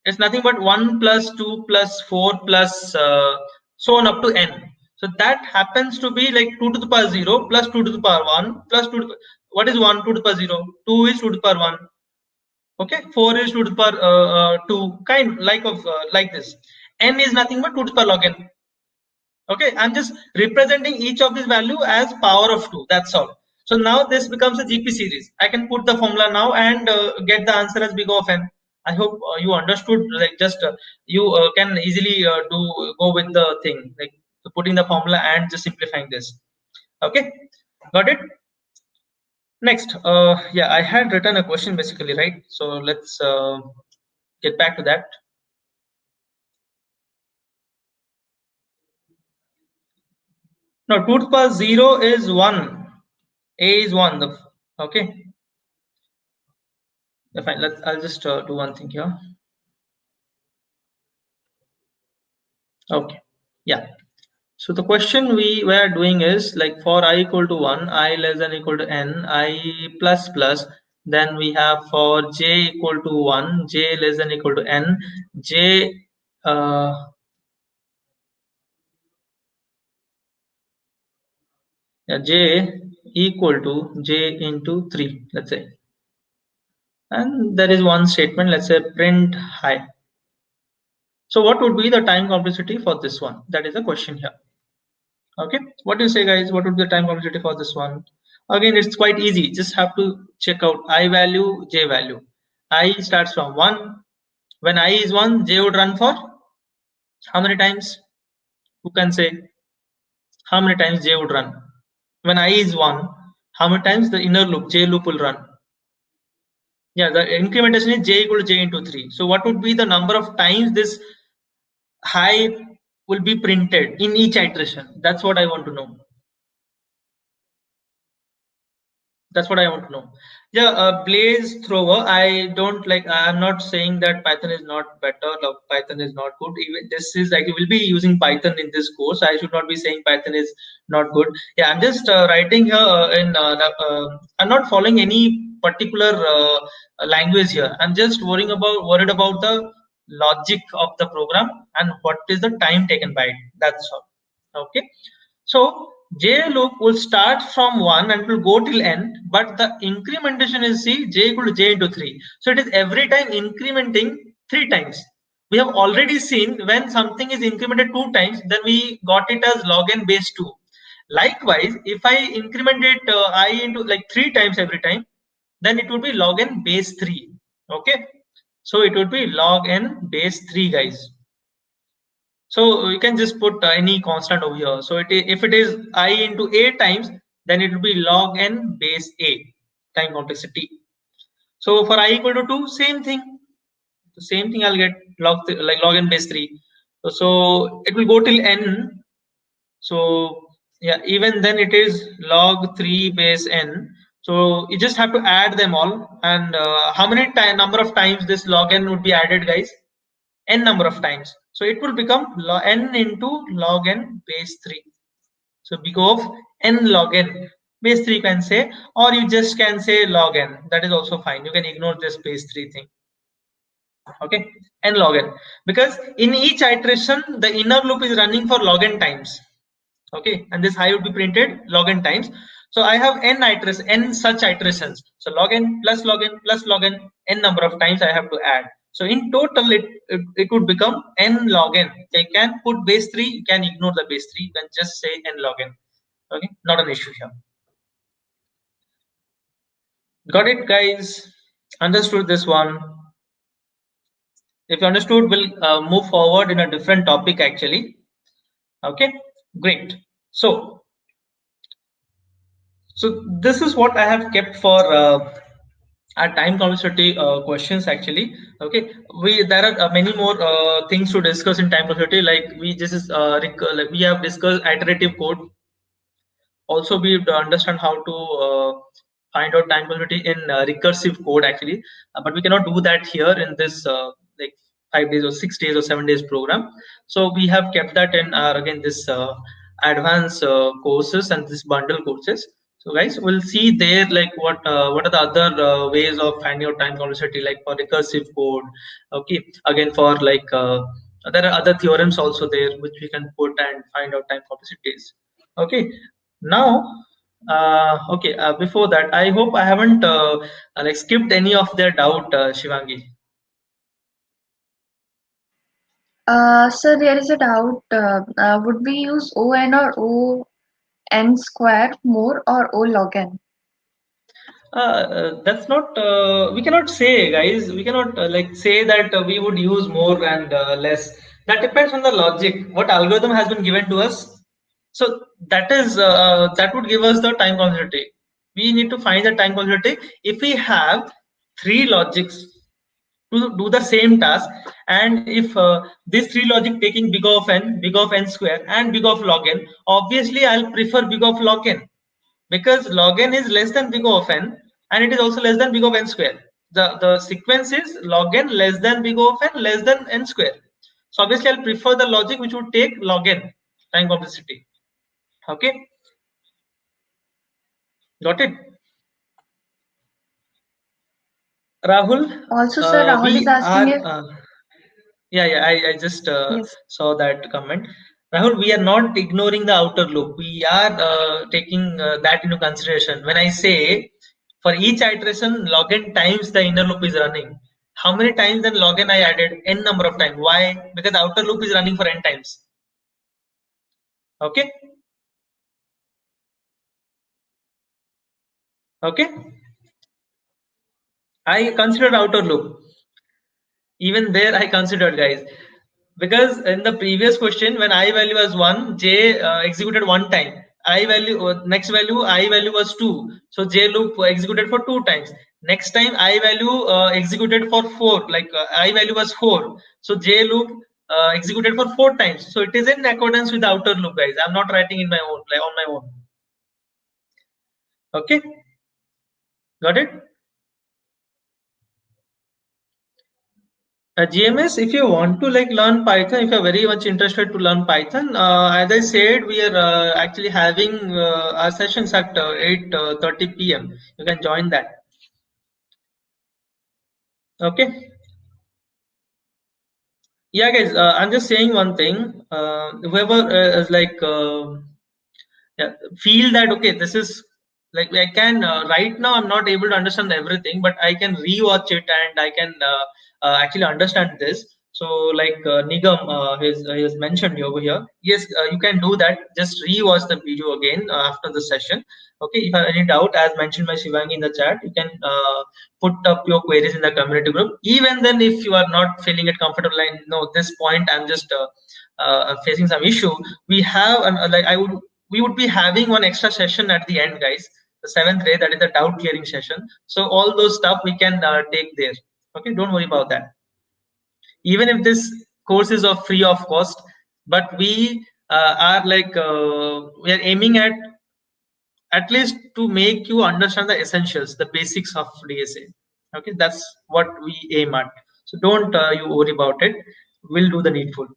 it's nothing but 1 plus 2 plus 4 plus so on up to n. So that happens to be like 2 to the power 0 plus 2 to the power 1 plus 2 to the, what is 1 2 to the power 0? 2 is 2 to the power 1. Okay, 4 is 2 to the power 2, kind like of like this. N is nothing but 2 to the power log n. Okay, I'm just representing each of this value as power of 2. That's all. So now this becomes a GP series. I can put the formula now and get the answer as big of n. I hope you understood. Like just you can easily do go with the thing, like putting the formula and just simplifying this. Okay, got it. Next, yeah, I had written a question basically, right? So let's get back to that. Now 2 to the power 0 is 1. A is 1. Okay. Yeah, fine. I'll just do one thing here. Okay. Yeah. So the question we were doing is like for I equal to 1, I less than equal to n, I plus plus. Then we have for j equal to 1, j less than equal to n, j yeah, j equal to j into 3, let's say. And there is one statement, let's say print high. So what would be the time complexity for this one? That is the question here. Okay, what do you say, guys? What would be the time complexity for this one? Again, it's quite easy. Just have to check out I value, j value. I starts from 1. When I is 1, j would run for how many times? Who can say how many times j would run? When I is 1, how many times the inner loop, j loop will run? Yeah, the incrementation is j equal to j into 3. So what would be the number of times this high will be printed in each iteration? That's what I want to know. That's what I want to know. Yeah, Blaze Thrower. I don't like. I'm not saying that Python is not better. Or Python is not good. Even this is like we will be using Python in this course. I should not be saying Python is not good. Yeah, I'm just writing here I'm not following any particular language here. I'm just worried about the logic of the program and what is the time taken by it. That's all. Okay. So J loop will start from 1 and will go till n, but the incrementation is see j equal to j into 3. So it is every time incrementing 3 times. We have already seen when something is incremented 2 times, then we got it as log n base 2. Likewise, if I increment it I into like 3 times every time, then it would be log n base 3. Okay, so it would be log n base 3, guys. So you can just put any constant over here. So if it is I into a times, then it will be log n base a time complexity. So for I equal to 2, same thing. The same thing I'll get like log n base 3. So it will go till n. So yeah, even then it is log 3 base n. So you just have to add them all. And how many number of times this log n would be added, guys? N number of times. So it will become n into log n base 3. So because of n log n base 3 you can say, or you just can say log n. That is also fine. You can ignore this base 3 thing. Okay, n log n. Because in each iteration, the inner loop is running for log n times. Okay, and this high would be printed log n times. So I have n iterations, n such iterations. So log n plus log n plus log n number of times I have to add. So in total, it would become n log n. You can put base 3, you can ignore the base 3, you can just say n log n. Okay, not an issue here. Got it, guys? Understood this one? If you understood, we'll move forward in a different topic actually. Okay, great. So this is what I have kept for our time complexity questions actually. Okay, we there are many more things to discuss in time complexity. Like we just is like we have discussed iterative code. Also, we have to understand how to find out time complexity in recursive code actually, but we cannot do that here in this like 5 days or 6 days or 7 days program. So we have kept that in again this advanced courses and this bundle courses. So guys, we'll see there like what are the other ways of finding out time complexity, like for recursive code. Okay, again for like there are other theorems also there which we can put and find out time complexities. Okay, now okay, before that, I hope I haven't like skipped any of their doubt, Shivangi. So there is a doubt. Would we use ON or ON square more or O log n? That's not. We cannot say, guys. We cannot like say that we would use more and less. That depends on the logic. What algorithm has been given to us. So that is that would give us the time complexity. We need to find the time complexity if we have three logics to do the same task, and if this three logic taking big of n square and big of log n, obviously I'll prefer big of log n, because log n is less than big of n and it is also less than big of n square. The sequence is log n less than big of n less than n square. So obviously I'll prefer the logic which would take log n time complexity. Okay, got it, Rahul? Also, sir, Rahul is We asking are if yeah, yeah, I just yes. saw that comment. Rahul, we are not ignoring the outer loop. We are taking that into consideration. When I say for each iteration, log n times the inner loop is running. How many times then log n I added? N number of times. Why? Because the outer loop is running for n times. Okay? Okay? I considered outer loop. Even there I considered, guys, because in the previous question when I value was 1, j executed one time, I value next value I value was 2, so j loop executed for 2 times. Next time I value executed for 4, like I value was 4, so j loop executed for 4 times. So it is in accordance with the outer loop, guys. I'm not writing in my own, like on my own. Okay, got it. GMS, if you want to like learn Python, if you're very much interested to learn Python, as I said, we are actually having our sessions at 8:30 p.m. You can join that. Okay. Yeah, guys, I'm just saying one thing. Whoever is like yeah, feel that okay, this is like I can right now I'm not able to understand everything, but I can rewatch it and I can actually understand this. So like Nigam he has mentioned over here, yes, you can do that. Just rewatch the video again after the session. Okay, if you have any doubt, as mentioned by Shivangi in the chat, you can put up your queries in the community group. Even then, if you are not feeling it comfortable, like no, this point I'm just facing some issue, we have like we would be having one extra session at the end, guys. The seventh day, that is the doubt clearing session. So all those stuff we can take there. Okay, don't worry about that. Even if this course is of free of cost, but we are like we are aiming at least to make you understand the essentials, the basics of DSA. Okay, that's what we aim at. So don't you worry about it. We'll do the needful.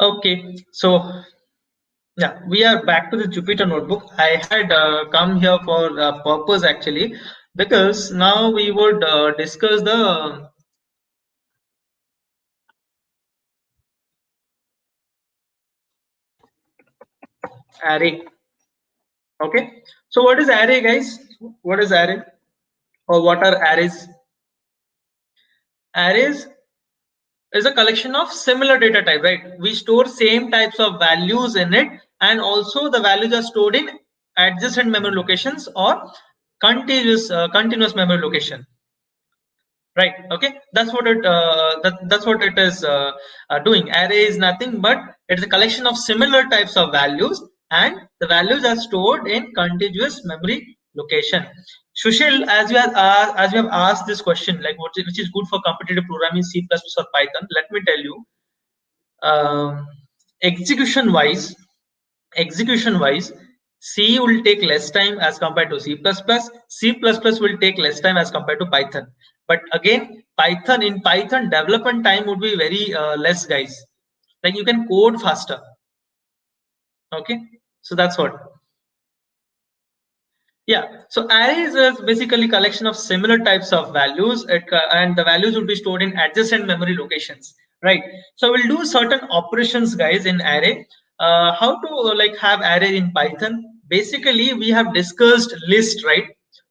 Okay, so yeah, we are back to the Jupyter notebook. I had come here for a purpose actually, because now we would discuss the array. Okay, so what is array, guys? What is array, or what are arrays? Arrays is a collection of similar data type, right? We store same types of values in it, and also the values are stored in adjacent memory locations or continuous memory location. Right. Okay. That's what it is doing. Array is nothing but it's a collection of similar types of values, and the values are stored in contiguous memory location. Sushil, as you have asked this question, like which is good for competitive programming, C++ or Python. Let me tell you, um, execution wise, execution wise, C will take less time as compared to C++. C++ will take less time as compared to Python. But again, Python development time would be very less, guys. Like you can code faster. Okay, so that's what. Yeah, so arrays is basically collection of similar types of values, and the values will be stored in adjacent memory locations, right? So we'll do certain operations, guys, in array. How to like have array in Python? Basically, we have discussed list, right?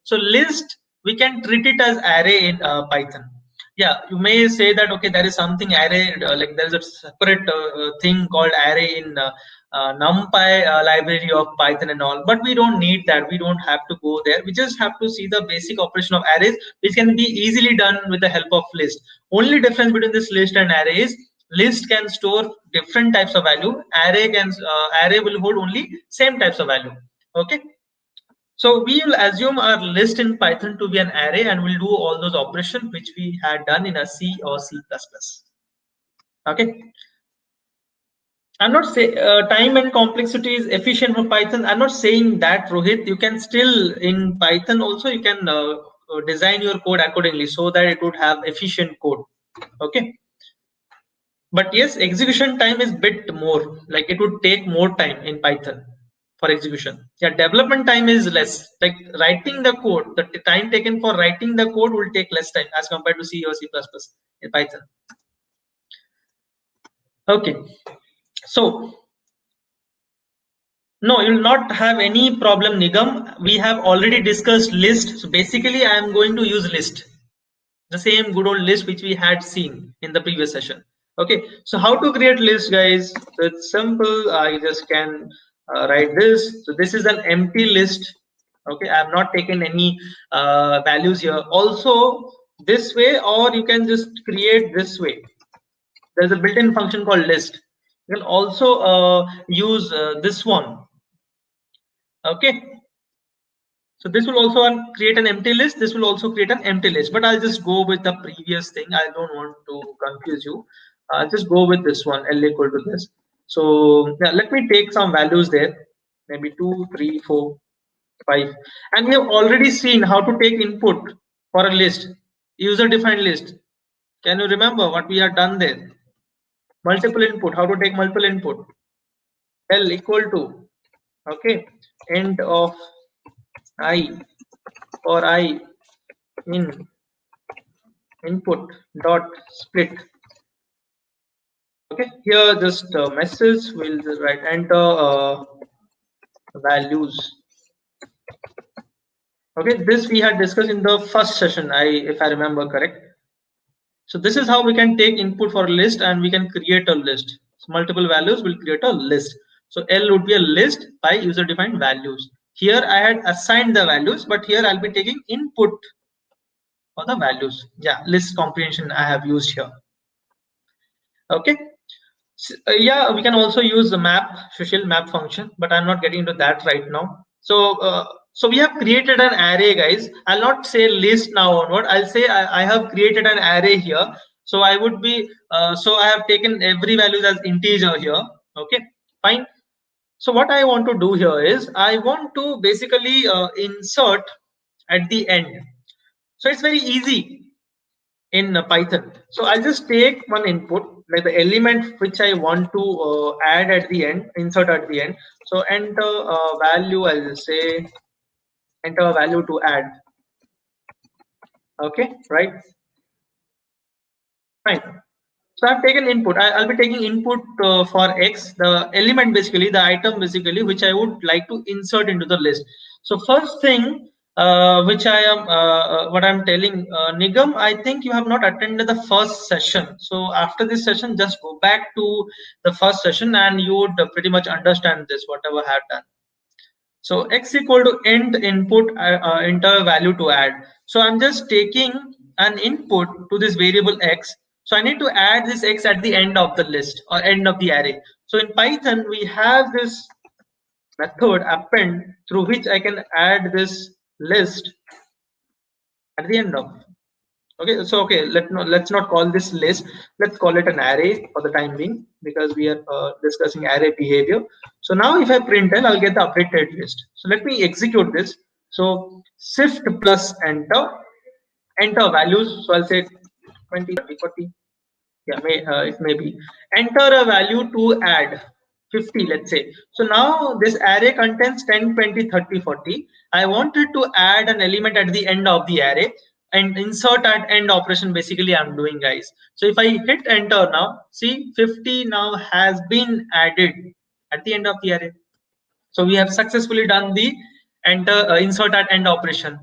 So list, we can treat it as array in Python. Yeah, you may say that okay, there is something array like there is a separate thing called array in NumPy library of Python and all, but we don't need that. We don't have to go there. We just have to see the basic operation of arrays, which can be easily done with the help of list. Only difference between this list and array is list can store different types of value. Array will hold only same types of value. Okay. So we will assume our list in Python to be an array, and we'll do all those operations which we had done in a C or C++. Okay. I'm not saying time and complexity is efficient for Python. I'm not saying that, Rohit. You can still in Python also you can design your code accordingly so that it would have efficient code. Okay. But yes, execution time is bit more. Like it would take more time in Python for execution. Yeah, development time is less. Like writing the code, the time taken for writing the code will take less time as compared to C or C++ in Python. Okay. So no, you will not have any problem, Nigam. We have already discussed list. So basically, I am going to use list, the same good old list which we had seen in the previous session. Okay, so how to create list, guys? So it's simple. I just can write this. So this is an empty list. Okay, I have not taken any values here. Also, this way, or you can just create this way. There's a built-in function called list. You can also use this one. Okay, so this will also create an empty list. This will also create an empty list, but I'll just go with the previous thing. I don't want to confuse you. I'll just go with this one, L equal to this. So yeah, let me take some values there, maybe 2, 3, 4, 5. And we have already seen how to take input for a list, user defined list. Can you remember what we have done there? Multiple input, how to take multiple input. L equal to, okay, end of I or I in input dot split Okay, here just message. We'll just write enter values. Okay, this we had discussed in the first session. If I remember correct. So this is how we can take input for a list and we can create a list. So multiple values will create a list. So L would be a list by user defined values. Here I had assigned the values, but here I'll be taking input for the values. Yeah, list comprehension I have used here. Okay. Yeah, we can also use the map, social map function, but I'm not getting into that right now. So we have created an array, guys. I'll not say list now onward. I'll say I have created an array here. So I would be, so I have taken every value as integer here. Okay, fine. So what I want to do here is I want to basically insert at the end. So it's very easy in Python. So I'll just take one input, like the element which I want to add at the end, insert at the end. So enter a value, I'll just say enter a value to add. Okay, right? Fine. So I've taken input. I'll be taking input for X, the element basically, the item basically, which I would like to insert into the list. So first thing, which I am, what I'm telling, Nigam, I think you have not attended the first session. So after this session, just go back to the first session and you would pretty much understand this, whatever I have done. So x equal to int input enter value to add. So I'm just taking an input to this variable x. So I need to add this x at the end of the list or end of the array. So in Python, we have this method append through which I can add this list at the end of. Okay, so okay, let's not call this list. Let's call it an array for the time being because we are discussing array behavior. So now if I print l, I'll get the updated list. So let me execute this. So shift plus enter values. So I'll say 20, 30, 40. Yeah, it may be. Enter a value to add 50, let's say. So now this array contains 10, 20, 30, 40. I wanted to add an element at the end of the array and insert at end operation basically I'm doing, guys. So if I hit enter now, see 50 now has been added at the end of the array. So we have successfully done the enter insert at end operation.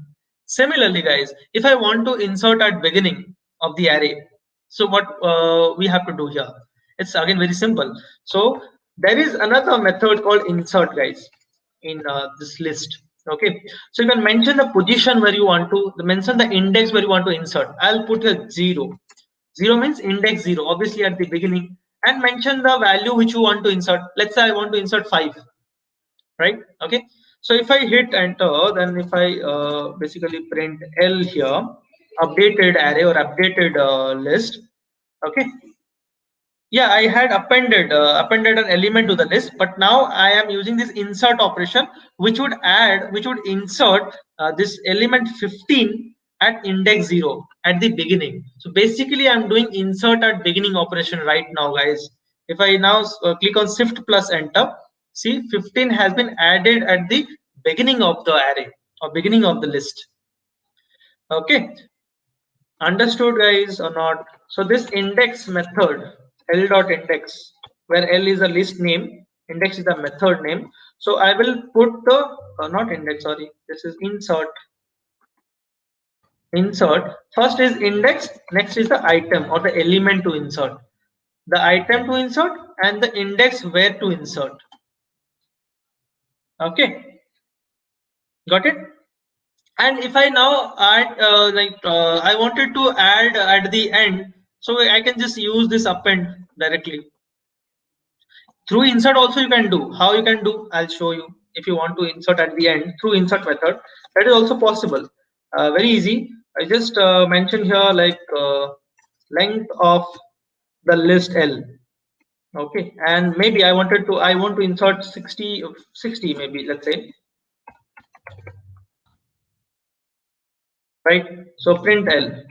Similarly, guys, if I want to insert at beginning of the array, so what we have to do here? It's again very simple. So there is another method called insert, guys, in this list. Okay, so you can mention the position where you want to mention the index where you want to insert. I'll put a 0. 0 means index 0, obviously at the beginning, and mention the value which you want to insert. Let's say I want to insert 5, right? Okay, so if I hit enter, then if I basically print l here, updated array or updated list. Okay, yeah, I had appended an element to the list, but now I am using this insert operation which would insert this element 15 at index 0 at the beginning. So basically I'm doing insert at beginning operation right now, guys. If I now click on shift plus enter, see 15 has been added at the beginning of the array or beginning of the list. Okay, understood, guys, or not? So this index method, l dot index, where l is a list name, index is the method name. So I will put the not index, sorry, this is insert. Insert first is index, next is the item or the element to insert, the item to insert, and the index where to insert. Okay, got it? And if I now add I wanted to add at the end, so I can just use this append directly. Through insert also you can do. How you can do, I'll show you. If you want to insert at the end through insert method, that is also possible. Very easy. I just mentioned here like length of the list l. Okay, and maybe I want to insert 60 maybe, let's say, right? So print l.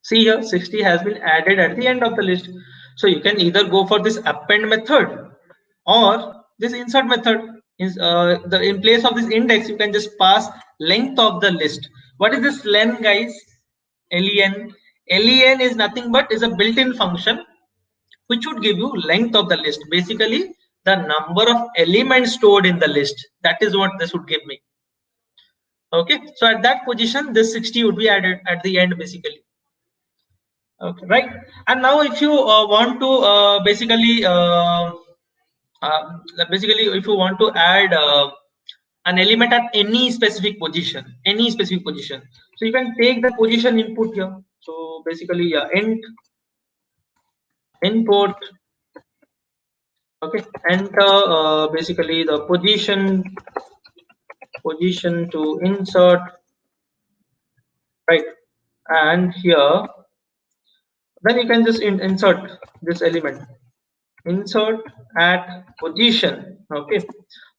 See here, 60 has been added at the end of the list. So you can either go for this append method or this insert method. Is in place of this index, you can just pass length of the list. What is this len, guys? Len. Len is nothing but is a built-in function which would give you length of the list. Basically, the number of elements stored in the list. That is what this would give me. Okay, so at that position, this 60 would be added at the end, basically. Okay, right. And now, if you want to uh, basically, if you want to add an element at any specific position, so you can take the position input here. So basically, input, okay, enter basically the position to insert, right, and here then you can just insert this element, insert at position. Okay,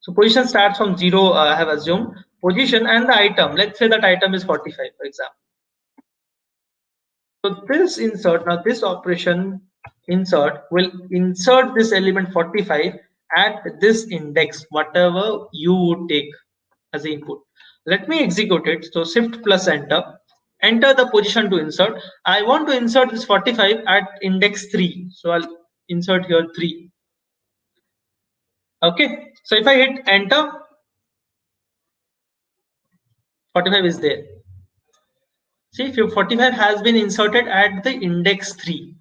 so position starts from 0. I have assumed position and the item, let's say that item is 45, for example. So this insert, now this operation insert will insert this element 45 at this index, whatever you would take as the input. Let me execute it. So shift plus enter, enter the position to insert. I want to insert this 45 at index 3. So I'll insert here 3. Okay. So if I hit enter, 45 is there. See, 45 has been inserted at the index 3.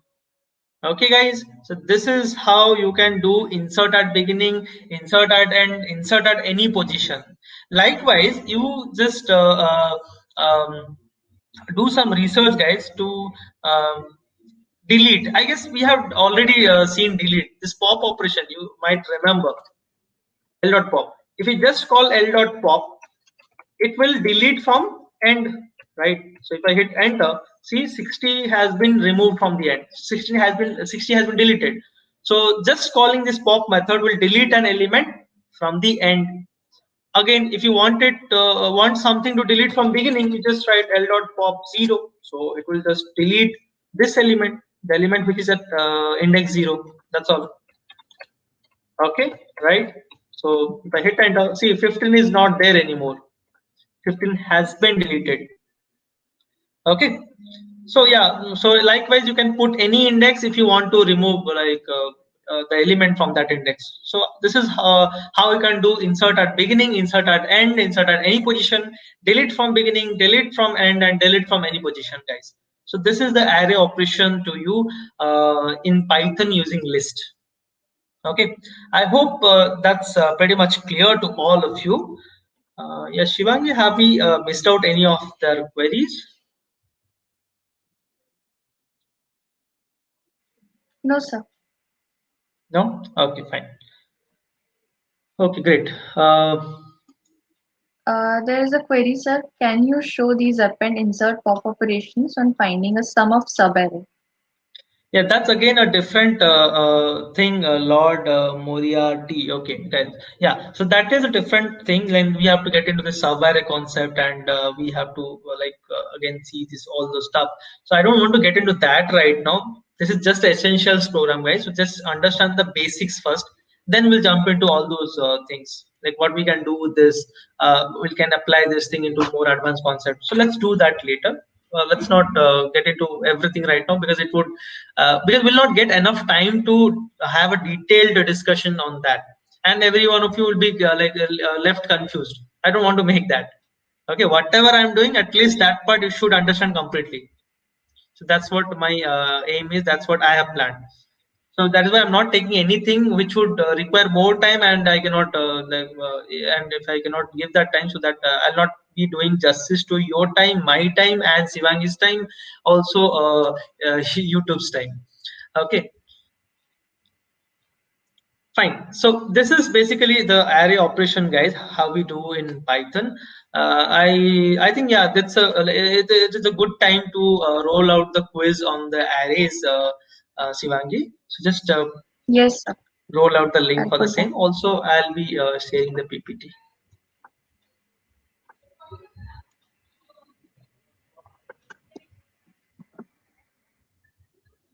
Okay, guys. So this is how you can do insert at beginning, insert at end, insert at any position. Likewise, you just do some research, guys, to delete. I guess we have already seen delete, this pop operation, you might remember, l dot pop. If you just call l dot pop, it will delete from end, right? So if I hit enter, see 60 has been removed from the end, 60 has been deleted. So just calling this pop method will delete an element from the end. Again, if you want something to delete from beginning, you just write l dot pop 0. So it will just delete this element, the element which is at index 0. That's all. Okay, right? So if I hit enter, see 15 is not there anymore, 15 has been deleted. Okay, so yeah, so likewise you can put any index if you want to remove the element from that index. So this is how you can do insert at beginning, insert at end, insert at any position, delete from beginning, delete from end, and delete from any position, guys. So this is the array operation to you in Python using list. Okay, I hope that's pretty much clear to all of you. Yes, Shivangi, have we missed out any of their queries? No, sir. No? Okay, fine. Okay, great. There is a query, sir. Can you show these append, insert, pop operations on finding a sum of subarray? Yeah, that's again a different thing, Lord Moriarty. Okay, then yeah, so that is a different thing. Then we have to get into the sub-array concept, and we have to again see this all those stuff. So I don't want to get into that right now. This is just the essentials program, guys. So just understand the basics first. Then we'll jump into all those things, like what we can do with this. We can apply this thing into more advanced concepts. So let's do that later. Let's not get into everything right now, because it would because we'll not get enough time to have a detailed discussion on that, and every one of you will be left confused. I don't want to make that. Okay, whatever I'm doing, at least that part you should understand completely. So that's what my aim is, that's what I have planned. So that is why I'm not taking anything which would require more time, and I cannot and if I cannot give that time, so that I'll not be doing justice to your time, my time, and Sivangi's time, also YouTube's time. Okay, fine. So this is basically the array operation, guys, how we do in Python. I think, yeah, that's it is a good time to roll out the quiz on the arrays, Sivangi. So just Yes, sir. roll out the link I'll for the put that. same. Also, I'll be sharing the PPT.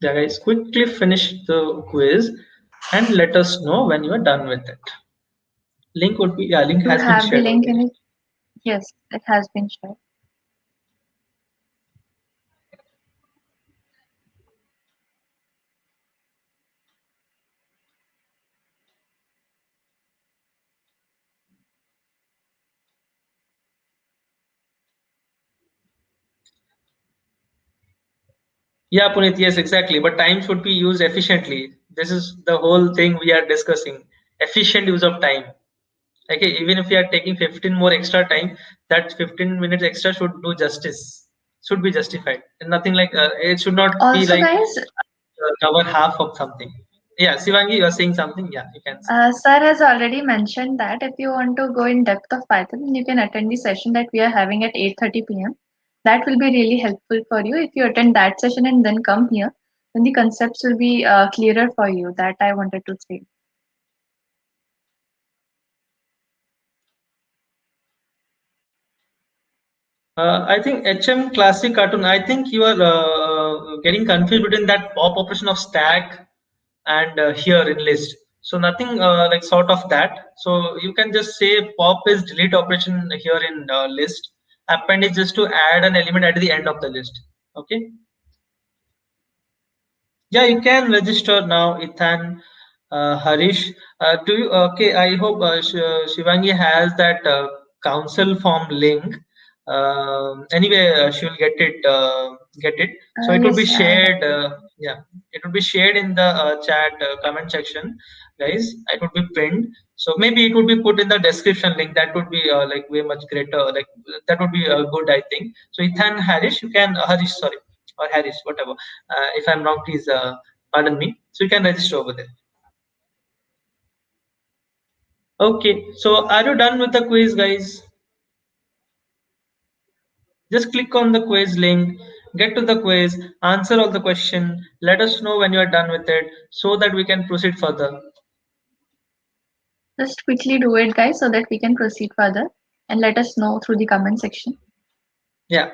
Yeah, guys, quickly finish the quiz and let us know when you are done with it. Link would be, yeah, link Do you has been have the shared link in already. it? Yes, it has been shared. Yeah, Puneet, yes, exactly. But time should be used efficiently. This is the whole thing we are discussing. Efficient use of time. Okay, even if we are taking 15 more extra time, that 15 minutes extra should do justice, should be justified. And nothing like it should not be Also, like guys, cover half of something. Yeah, Sivangi, you are saying something. Yeah, you can say. Sir has already mentioned that if you want to go in depth of Python, then you can attend the session that we are having at 8:30 p.m. That will be really helpful for you. If you attend that session and then come here, then the concepts will be clearer for you. That I wanted to say. I think HM classic cartoon. I think you are getting confused between that pop operation of stack and here in list. So nothing like sort of that. So you can just say pop is delete operation here in list. Append is just to add an element at the end of the list. Okay. Yeah, you can register now, Ethan, Harish. Do you? Okay, I hope Shivangi has that council form link. Anyway, she will get it. Get it. So it will be Yes, I have. shared. Yeah, it will be shared in the chat comment section, guys. It would be pinned. So maybe it would be put in the description link. That would be like way much greater. Like that would be good, I think. So Ethan, Harish, you can Harish, sorry, or Harris, whatever. If I'm wrong, please pardon me. So you can register over there. Okay, so are you done with the quiz, guys? Just click on the quiz link, get to the quiz, answer all the question, let us know when you are done with it so that we can proceed further. Just quickly do it, guys, so that we can proceed further and let us know through the comment section. Yeah.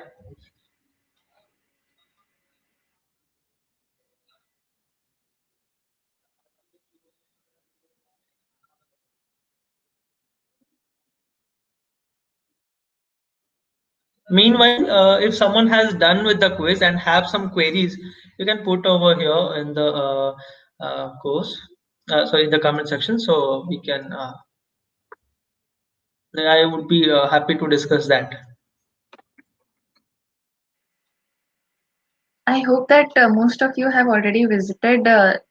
Meanwhile, if someone has done with the quiz and have some queries, you can put over here in the course, sorry, in the comment section, so we can. I would be happy to discuss that. I hope that most of you have already visited the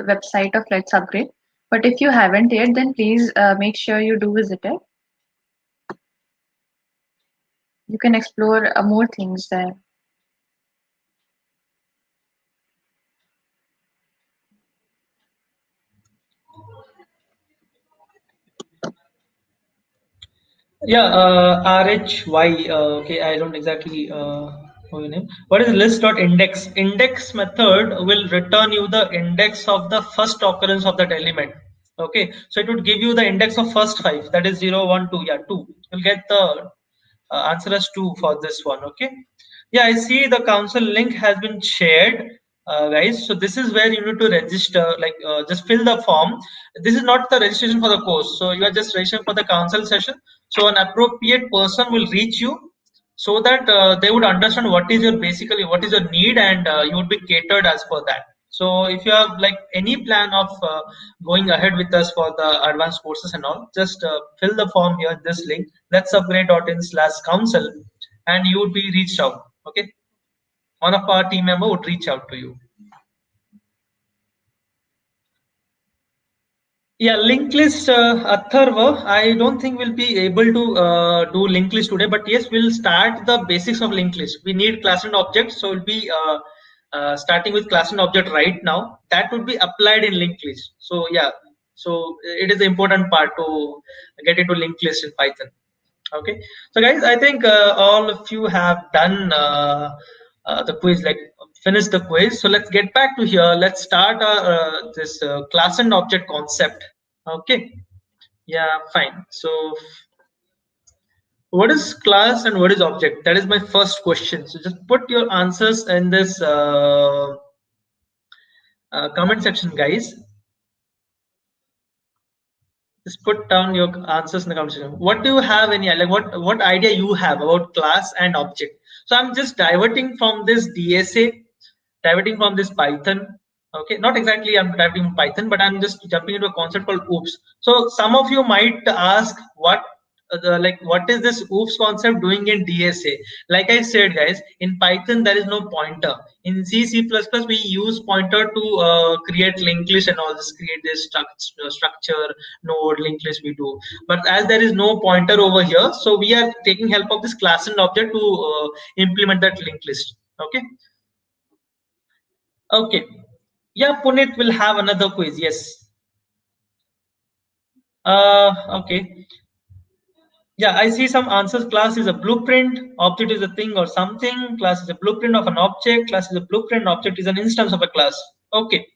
website of Let's Upgrade. But if you haven't yet, then please make sure you do visit it. You can explore more things there. Yeah, RHY. Okay, I don't exactly know your name. What is list.index? Index method will return you the index of the first occurrence of that element. Okay, so it would give you the index of first five. That is 0, 1, 2. Yeah, 2. You'll get the answer as 2 for this one. Okay. Yeah, I see the council link has been shared, guys. So this is where you need to register. Like, just fill the form. This is not the registration for the course. So you are just registering for the council session. So an appropriate person will reach you so that they would understand what is your basically what is your need, and you would be catered as per that. So if you have like any plan of going ahead with us for the advanced courses and all, just fill the form here, this link, letsupgrade.in/council, and you would be reached out. Okay, one of our team member would reach out to you. Yeah, linked list, Atharva. I don't think we'll be able to do linked list today, but yes, we'll start the basics of linked list. We need class and object, so we'll be starting with class and object right now. That would be applied in linked list. So yeah, so it is the important part to get into linked list in Python. Okay, so guys, I think all of you have done the quiz, like finished the quiz. So let's get back to here. Let's start this class and object concept. Okay, yeah, fine. So what is class and what is object? That is my first question. So just put your answers in this comment section, guys. Just put down your answers in the comment section. What do you have any like what idea you have about class and object? So I'm just diverting from this DSA, diverting from this Python. Okay, not exactly I'm diverting from Python, but I'm just jumping into a concept called oops. So some of you might ask what like what is this oops concept doing in DSA? Like I said, guys, in Python there is no pointer. In C++ we use pointer to create linked list and all this, create this structure node linked list we do. But as there is no pointer over here, so we are taking help of this class and object to implement that linked list. Okay. Okay. Yeah, Punit will have another quiz. Yes. Okay. Yeah, I see some answers. Class is a blueprint, object is a thing or something, class is a blueprint of an object, class is a blueprint, object is an instance of a class. Okay.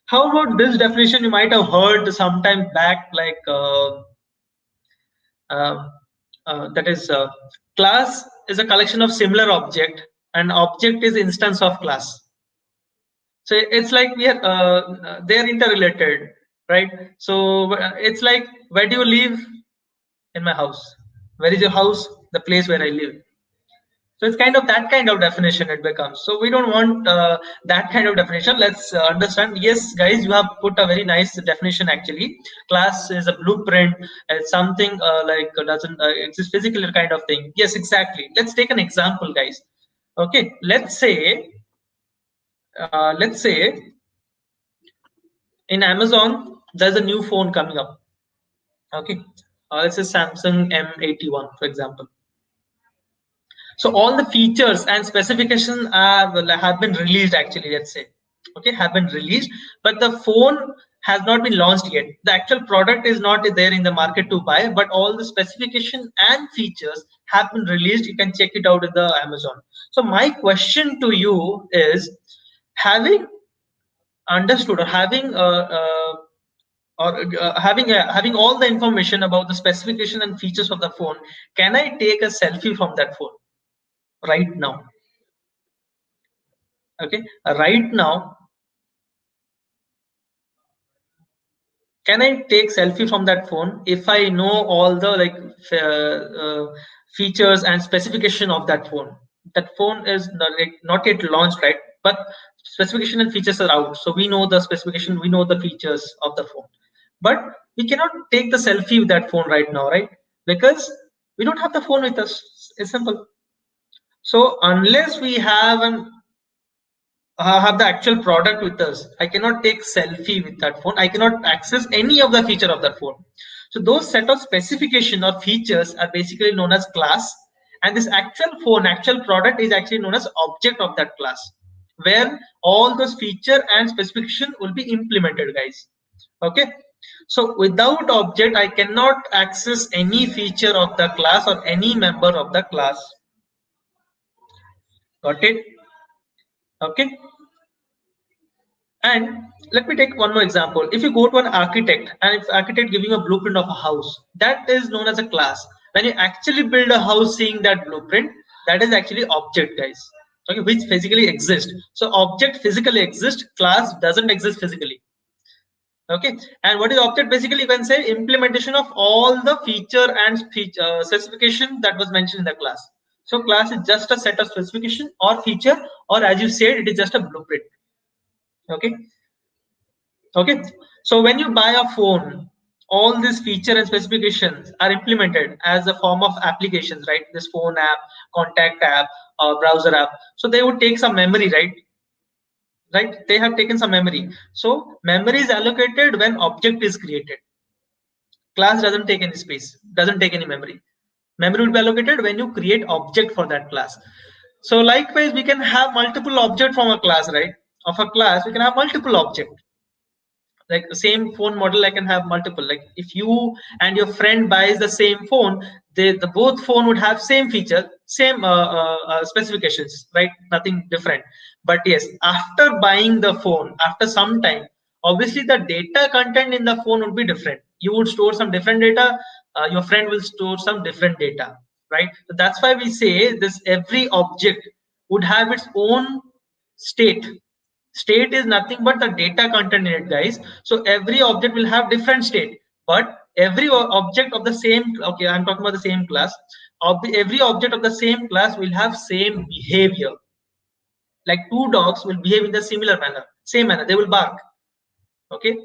How about this definition you might have heard sometime back, like uh, that is class is a collection of similar object and object is instance of class. So it's like we are they're interrelated, right? So it's like, where do you live? In my house. Where is your house? The place where I live. So it's kind of that kind of definition it becomes. So we don't want that kind of definition. Let's understand. Yes, guys, you have put a very nice definition actually. Class is a blueprint. It's something like doesn't exist physically kind of thing. Yes, exactly. Let's take an example, guys. Okay, let's say in Amazon there's a new phone coming up. Okay, let's say Samsung M81, for example. So all the features and specifications have been released actually, let's say, okay, have been released, but the phone has not been launched yet. The actual product is not there in the market to buy, but all the specification and features have been released. You can check it out in the Amazon. So my question to you is, having understood or having all the information about the specification and features of the phone, can I take a selfie from that phone right now? Okay, right now, can I take selfie from that phone if I know all the like features and specification of that phone? That phone is not yet launched, right? But specification and features are out, so we know the specification, we know the features of the phone, but we cannot take the selfie with that phone right now, right? Because we don't have the phone with us. It's simple. So unless we have an have the actual product with us, I cannot take selfie with that phone. I cannot access any of the feature of that phone. So those set of specification or features are basically known as class, and this actual phone, actual product is actually known as object of that class, where all those feature and specification will be implemented, guys. Okay. So without object, I cannot access any feature of the class or any member of the class. Got it? Okay. And let me take one more example. If you go to an architect and if architect giving a blueprint of a house, that is known as a class. When you actually build a house seeing that blueprint, that is actually object, guys. Okay, which physically exists. So object physically exists, class doesn't exist physically. Okay, and what is object? Basically, you can say implementation of all the feature and specification that was mentioned in the class. So class is just a set of specification or feature, or as you said, it is just a blueprint. Okay. Okay, so when you buy a phone, all these feature and specifications are implemented as a form of applications, right? This phone app, contact app, or browser app. So they would take some memory, right? Right? They have taken some memory. So memory is allocated when object is created. Class doesn't take any space, doesn't take any memory. Memory will be allocated when you create object for that class. So likewise, we can have multiple object from a class, right? Of a class, we can have multiple object. Like the same phone model, I can have multiple. Like if you and your friend buys the same phone, the both phone would have same feature, same specifications, right? Nothing different. But yes, after buying the phone, after some time, obviously the data content in the phone would be different. You would store some different data, your friend will store some different data, right? So that's why we say this, every object would have its own state. State is nothing but the data content in it, guys. So every object will have different state, but every object of the same, okay, I'm talking about the same class, every object of the same class will have same behavior. Like two dogs will behave in the similar manner, same manner, they will bark. Okay,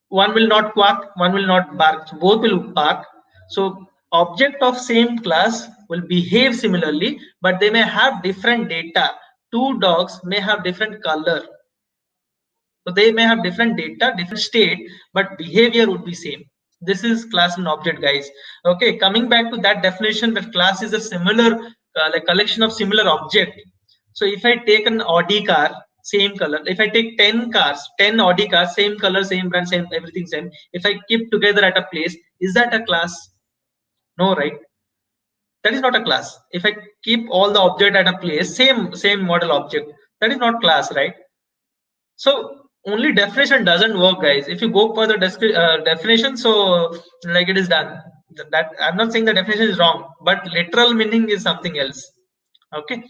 one will not quack, one will not bark, so both will bark. So Object of same class will behave similarly, but they may have different data. Two dogs may have different color. So they may have different data, different state, but behavior would be same. This is class and object, guys. Okay, coming back to that definition, that class is a similar, like collection of similar object. So if I take an Audi car, same color. If I take 10 cars, 10 Audi cars, same color, same brand, same everything same. If I keep together at a place, is that a class? No, right? That is not a class. If I keep all the object at a place, same model object, that is not class, right? So only definition doesn't work, guys. If you go for the definition, so like it is done. That I'm not saying the definition is wrong, but literal meaning is something else. Okay.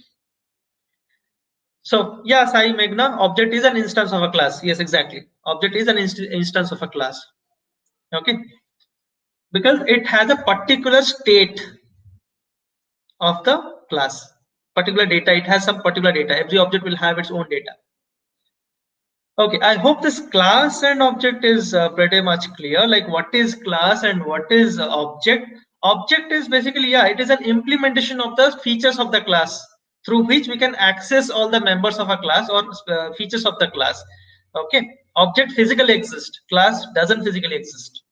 So yeah, Sai Meghna, object is an instance of a class. Yes, exactly. Object is an instance of a class. Okay, because it has a particular state of the class, particular data. It has some particular data. Every object will have its own data. Okay, I hope this class and object is pretty much clear. Like what is class and what is object? Object is basically, yeah, it is an implementation of the features of the class through which we can access all the members of a class or features of the class. Okay, object physically exists. Class doesn't physically exist.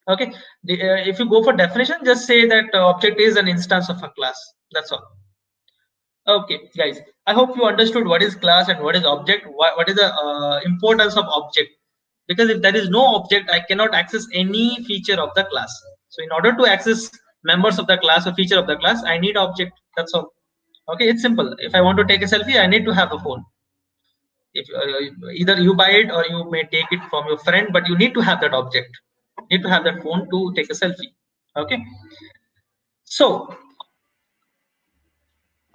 Okay, if you go for definition, just say that object is an instance of a class. That's all. Okay, guys, I hope you understood what is class and what is object, what is the importance of object. Because if there is no object, I cannot access any feature of the class. So in order to access members of the class or feature of the class, I need object. That's all. Okay, it's simple. If I want to take a selfie, I need to have a phone. If either you buy it or you may take it from your friend, but you need to have that object. You need to have that phone to take a selfie. Okay. So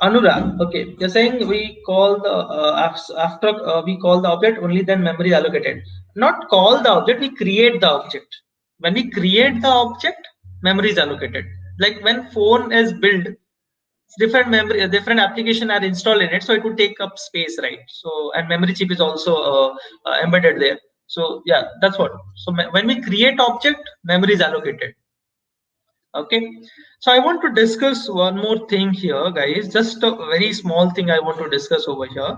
Anurag, okay, you're saying we call the after we call the object, only then memory is allocated. Not call the object, we create the object. When we create the object, memory is allocated. Like when phone is built, different memory, different application are installed in it, so it would take up space, right? So and memory chip is also embedded there. So yeah, that's what. So when we create object, memory is allocated. Okay, so I want to discuss one more thing here, guys. Just a very small thing I want to discuss over here.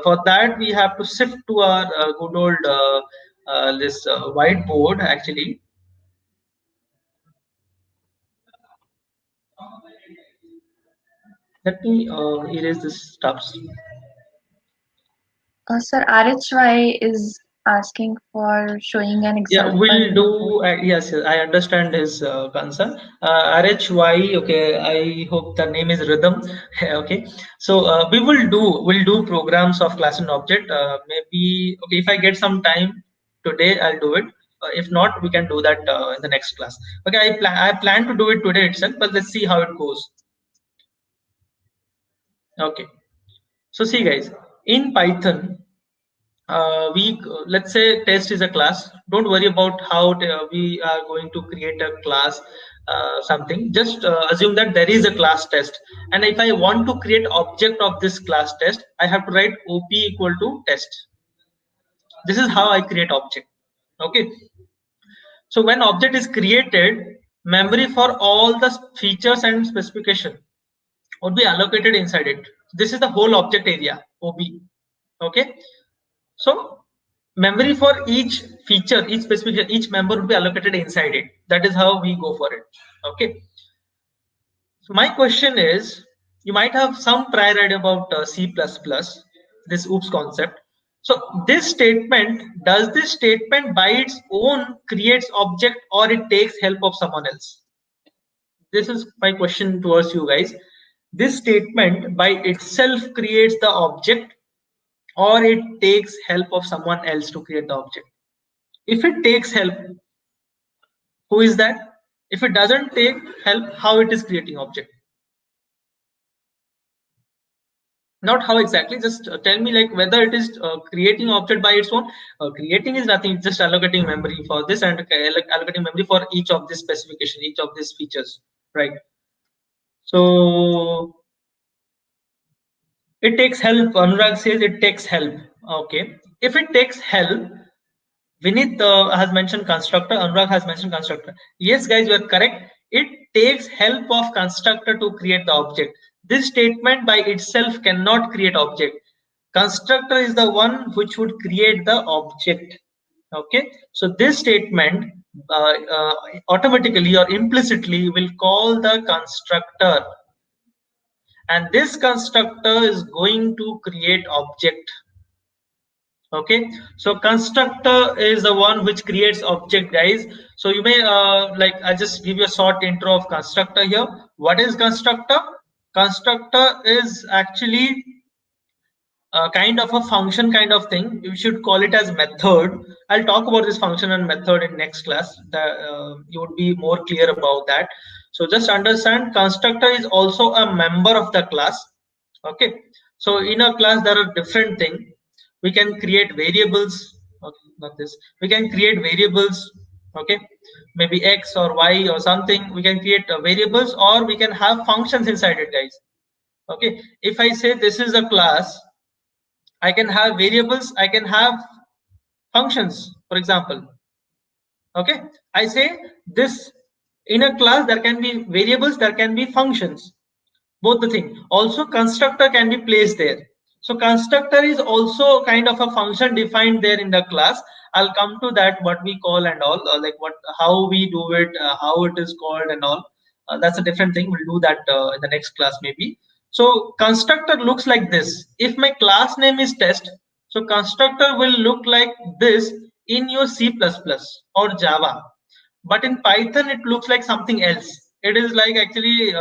For that, we have to shift to our good old this whiteboard. Actually, let me erase this stuffs. Sir, RHY is asking for showing an Yeah, example we'll in the code. do. Yes, yes, I understand his concern. RHY. Okay, I hope the name is Rhythm. Okay, so we'll do programs of class and object. Maybe okay, if I get some time today, I'll do it. If not, we can do that in the next class. Okay, I plan to do it today itself, but let's see how it goes. Okay, so see guys, in Python, we let's say test is a class. Don't worry about how we are going to create a class something. Just assume that there is a class test, and if I want to create object of this class test, I have to write op equal to test. This is how I create object. Okay, so when object is created, memory for all the features and specification would be allocated inside it. This is the whole object area, ob. Okay, so memory for each feature, each specific, each member will be allocated inside it. That is how we go for it. Okay, so my question is, you might have some prior idea about C++, this oops concept. So this statement, does this statement by its own creates object or it takes help of someone else? This is my question towards you guys. This statement by itself creates the object or it takes help of someone else to create the object? If it takes help, who is that? If it doesn't take help, how it is creating object? Not how exactly, just tell me like whether it is creating object by its own. Creating is nothing, just allocating memory for this and allocating memory for each of this specification, each of these features, right? So it takes help. Anurag says it takes help. Okay, if it takes help, Vinith has mentioned constructor, Anurag has mentioned constructor. Yes, guys, you are correct. it takes help of constructor to create the object. This statement by itself cannot create object. Constructor is the one which would create the object. Okay, so this statement automatically or implicitly will call the constructor, and this constructor is going to create object. Okay, so constructor is the one which creates object, guys. So you may like, I'll just give you a short intro of constructor here. What is constructor? Constructor is actually kind of a function kind of thing. You should call it as method. I'll talk about this function and method in next class. You would be more clear about that. So just understand, constructor is also a member of the class. Okay, so in a class there are different things. We can create variables. Okay, not this. We can create variables. Okay, maybe x or y or something. We can create variables, or we can have functions inside it, guys. Okay, if I say this is a class, I can have variables, I can have functions, for example. Okay, I say this, in a class there can be variables, there can be functions, both the thing. Also constructor can be placed there. So constructor is also kind of a function defined there in the class. I'll come to that, what we call and all, like what, how we do it, how it is called and all. That's a different thing. We'll do that in the next class maybe. So constructor looks like this. If my class name is test, so constructor will look like this in your C++ or Java. But in Python, it looks like something else. It is like actually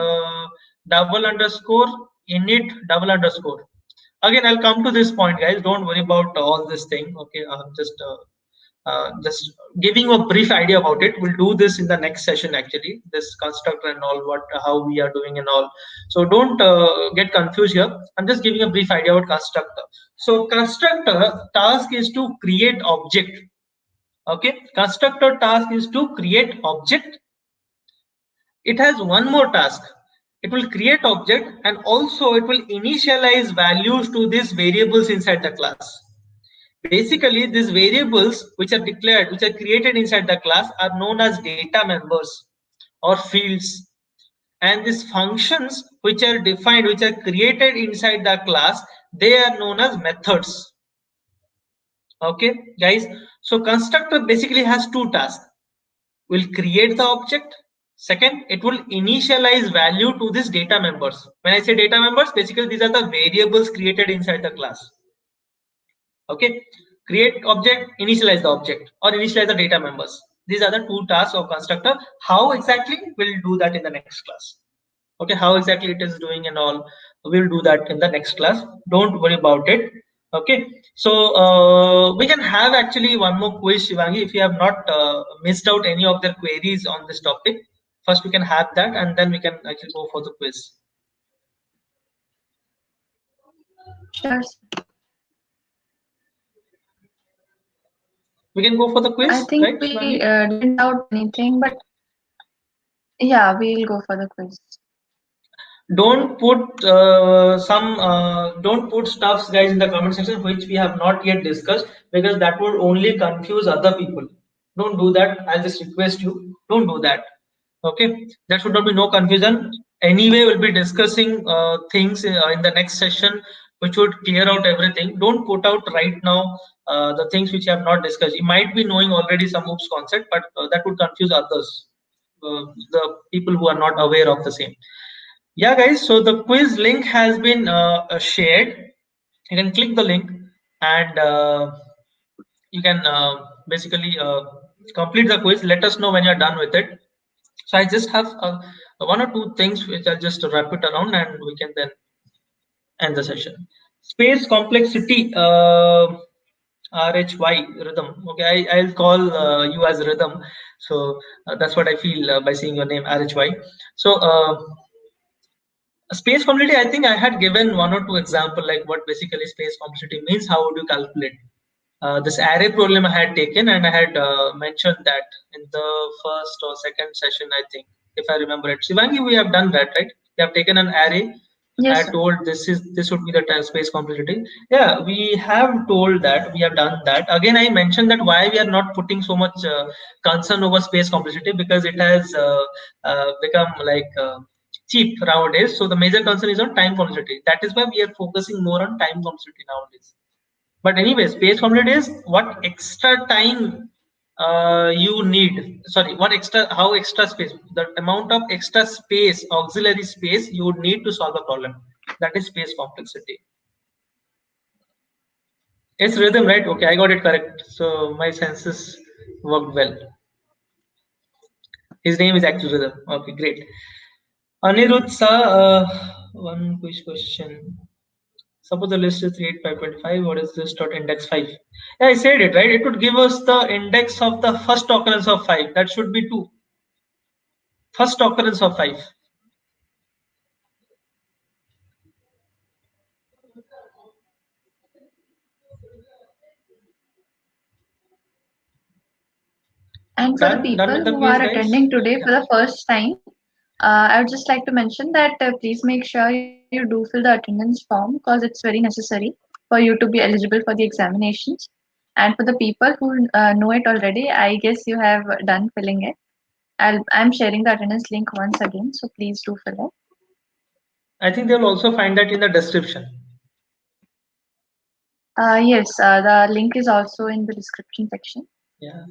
double underscore init double underscore. Again, I'll come to this point, guys. Don't worry about all this thing. Okay, just giving you a brief idea about it. We'll do this in the next session. Actually, this constructor and all, what, how we are doing and all. So don't get confused here. I'm just giving a brief idea about constructor. So constructor task is to create object. Okay, constructor task is to create object. It has one more task. It will create object, and also it will initialize values to these variables inside the class. Basically, these variables which are declared, which are created inside the class, are known as data members or fields. And these functions which are defined, which are created inside the class, they are known as methods. Okay, guys. So constructor basically has two tasks. Will create the object. Second, it will initialize value to this data members. When I say data members, basically these are the variables created inside the class. Okay, create object, initialize the object, or initialize the data members. These are the two tasks of constructor. How exactly? We'll do that in the next class. Okay, how exactly it is doing and all, we'll do that in the next class. Don't worry about it. Okay, so we can have actually one more quiz, Shivangi, if you have not missed out any of the queries on this topic. First we can have that, and then we can actually go for the quiz. Sure, sir. We can go for the I quiz, think right, we Shivangi? didn't doubt anything, but yeah, we'll go for the quiz. Don't put don't put stuffs, guys, in the comment section which we have not yet discussed, because that would only confuse other people. Don't do that. I just request you, don't do that. Okay, there should not be no confusion. Anyway, we'll be discussing things in the next session which would clear out everything. Don't put out right now the things which you have not discussed. You might be knowing already some oops concept, but that would confuse others, the people who are not aware of the same. Yeah, guys, so the quiz link has been shared. You can click the link, and you can basically complete the quiz. Let us know when you're done with it. So I just have one or two things which I'll just wrap it around, and we can then end the session. Space complexity, RHY, rhythm. Okay, I'll call you as rhythm. So that's what I feel by seeing your name, RHY. So space complexity, I think I had given one or two example, like what basically space complexity means. How would you calculate? This array problem I had taken, and I had mentioned that in the first or second session, I think, if I remember it. Shivangi, we have done that, right? We have taken an array, Yes, I sir. told this would be the space complexity. Yeah, we have told that, we have done that. Again, I mentioned that why we are not putting so much concern over space complexity, because it has become like cheap nowadays. So the major concern is on time complexity. That is why we are focusing more on time complexity nowadays. But anyway, space complexity is what extra time you need. Sorry, what extra, how extra space, the amount of extra space, auxiliary space you would need to solve the problem. That is space complexity. It's rhythm, right? Okay, I got it correct. So my senses worked well. His name is actually rhythm. Okay, great. Anirudh sir, one quick question. Suppose the list is 38525. What is this dot index 5? Yeah, I said it, right? It would give us the index of the first occurrence of 5. That should be 2. First occurrence of 5. And for the Done with people the who quiz, are guys? attending today Yeah. for the first time, I would just like to mention that please make sure you do fill the attendance form because it's very necessary for you to be eligible for the examinations. And for the people who know it already, I guess you have done filling it. I'm sharing the attendance link once again, so please do fill it. I think they'll also find that in the description. Yes, the link is also in the description section. Yeah.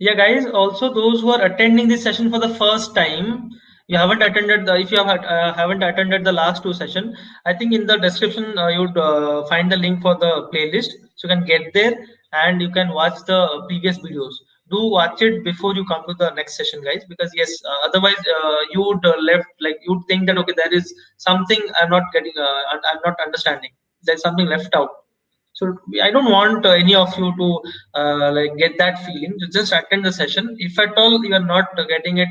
Yeah, guys, also those who are attending this session for the first time, you haven't attended the, if you haven't attended the last two session, I think in the description you'd find the link for the playlist, so you can get there and you can watch the previous videos. Do watch it before you come to the next session, guys, because yes, otherwise you would left, like you'd think that okay, there is something I'm not getting, I'm not understanding, there's something left out. So I don't want any of you to like get that feeling. You just attend the session. If at all you are not getting it,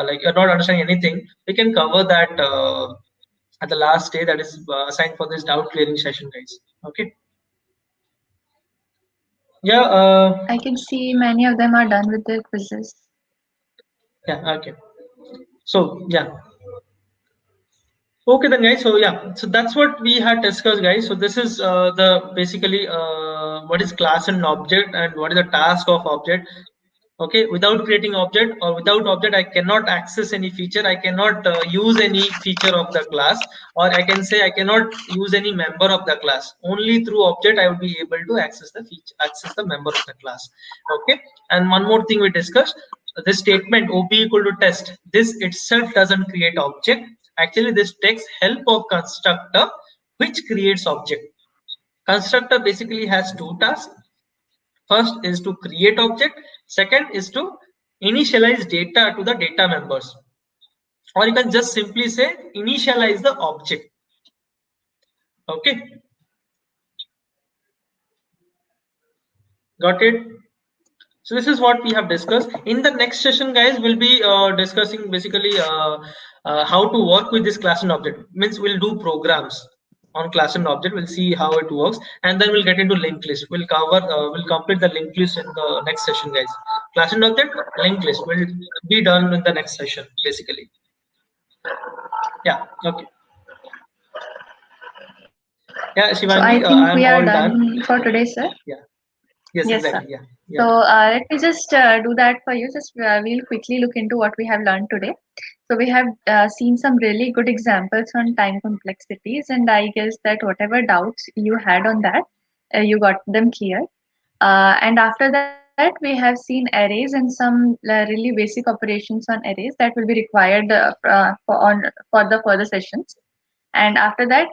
like you're not understanding anything, we can cover that at the last day that is assigned for this doubt clearing session, guys. Okay. Yeah. I can see many of them are done with their quizzes. Yeah. Okay. So yeah. Okay then, guys. So yeah, so that's what we had discussed, guys. So this is the basically what is class and object and what is the task of object. Okay, without creating object or without object, I cannot access any feature. I cannot use any feature of the class, or I can say I cannot use any member of the class. Only through object I would be able to access the feature, access the member of the class. Okay, and one more thing we discussed, this statement OP equal to test, this itself doesn't create object. Actually, this takes help of constructor, which creates object. Constructor basically has two tasks. First is to create object, second is to initialize data to the data members, or you can just simply say initialize the object. Okay, got it? So this is what we have discussed. In the next session, guys, we'll be discussing basically how to work with this class and object. Means we'll do programs on class and object. We'll see how it works, and then we'll get into linked list. We'll cover, we'll complete the linked list in the next session, guys. Class and object, linked list will be done in the next session, basically. Yeah. Okay. Yeah, So I Shivangi, think we I'm are all done. done for today, sir. Yeah. Yes, Yes, sir. exactly. Yeah. So Yeah. let me just do that for you. Just we'll quickly look into what we have learned today. So we have seen some really good examples on time complexities, and I guess that whatever doubts you had on that, you got them clear. And after that, we have seen arrays and some really basic operations on arrays that will be required for the further sessions. And after that,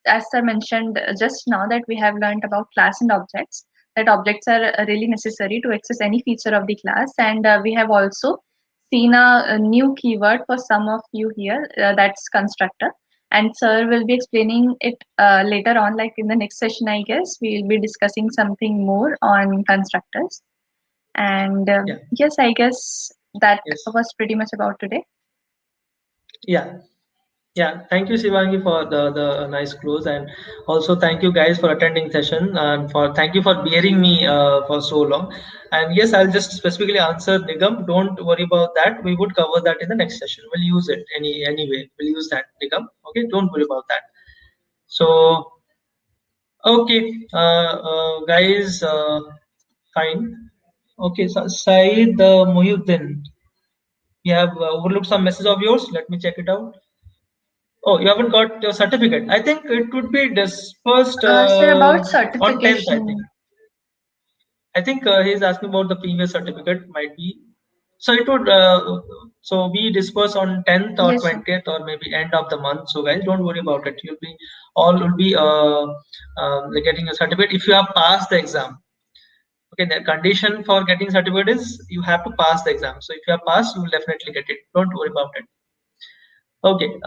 as I mentioned just now, that we have learned about class and objects, that objects are really necessary to access any feature of the class. And we have also seen a new keyword for some of you here, that's constructor. And sir will be explaining it later on, like in the next session, I guess. We will be discussing something more on constructors. And Yeah. yes, I guess that Yes. was pretty much about today. Yeah. Yeah, thank you, Shivangi, for the nice close, and also thank you guys for attending session, and for thank you for bearing me for so long. And yes, I'll just specifically answer Nigam. Don't worry about that. We would cover that in the next session. We'll use it anyway. We'll use that, Nigam. Okay, don't worry about that. So okay, guys, fine. Okay, so Saeed Muhyiddin, you have overlooked some message of yours. Let me check it out. Oh, you haven't got your certificate. I think it would be dispersed Sir, about on 10th, I think. certification. He's asking about the previous certificate, might be. So it would, so we disperse on 10th or Yes, sir. 20th or maybe end of the month. So guys, don't worry about it. You'll be, all will be getting a certificate if you have passed the exam. Okay, the condition for getting certificate is you have to pass the exam. So if you have passed, you will definitely get it. Don't worry about it. Okay.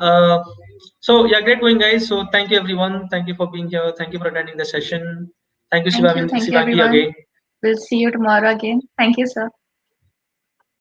So yeah, great going, guys. So thank you, everyone. Thank you for being here. Thank you for attending the session. Thank you, Thank you. Shivangi, Thank you, Shivangi everyone. again. We'll see you tomorrow again. Thank you, sir.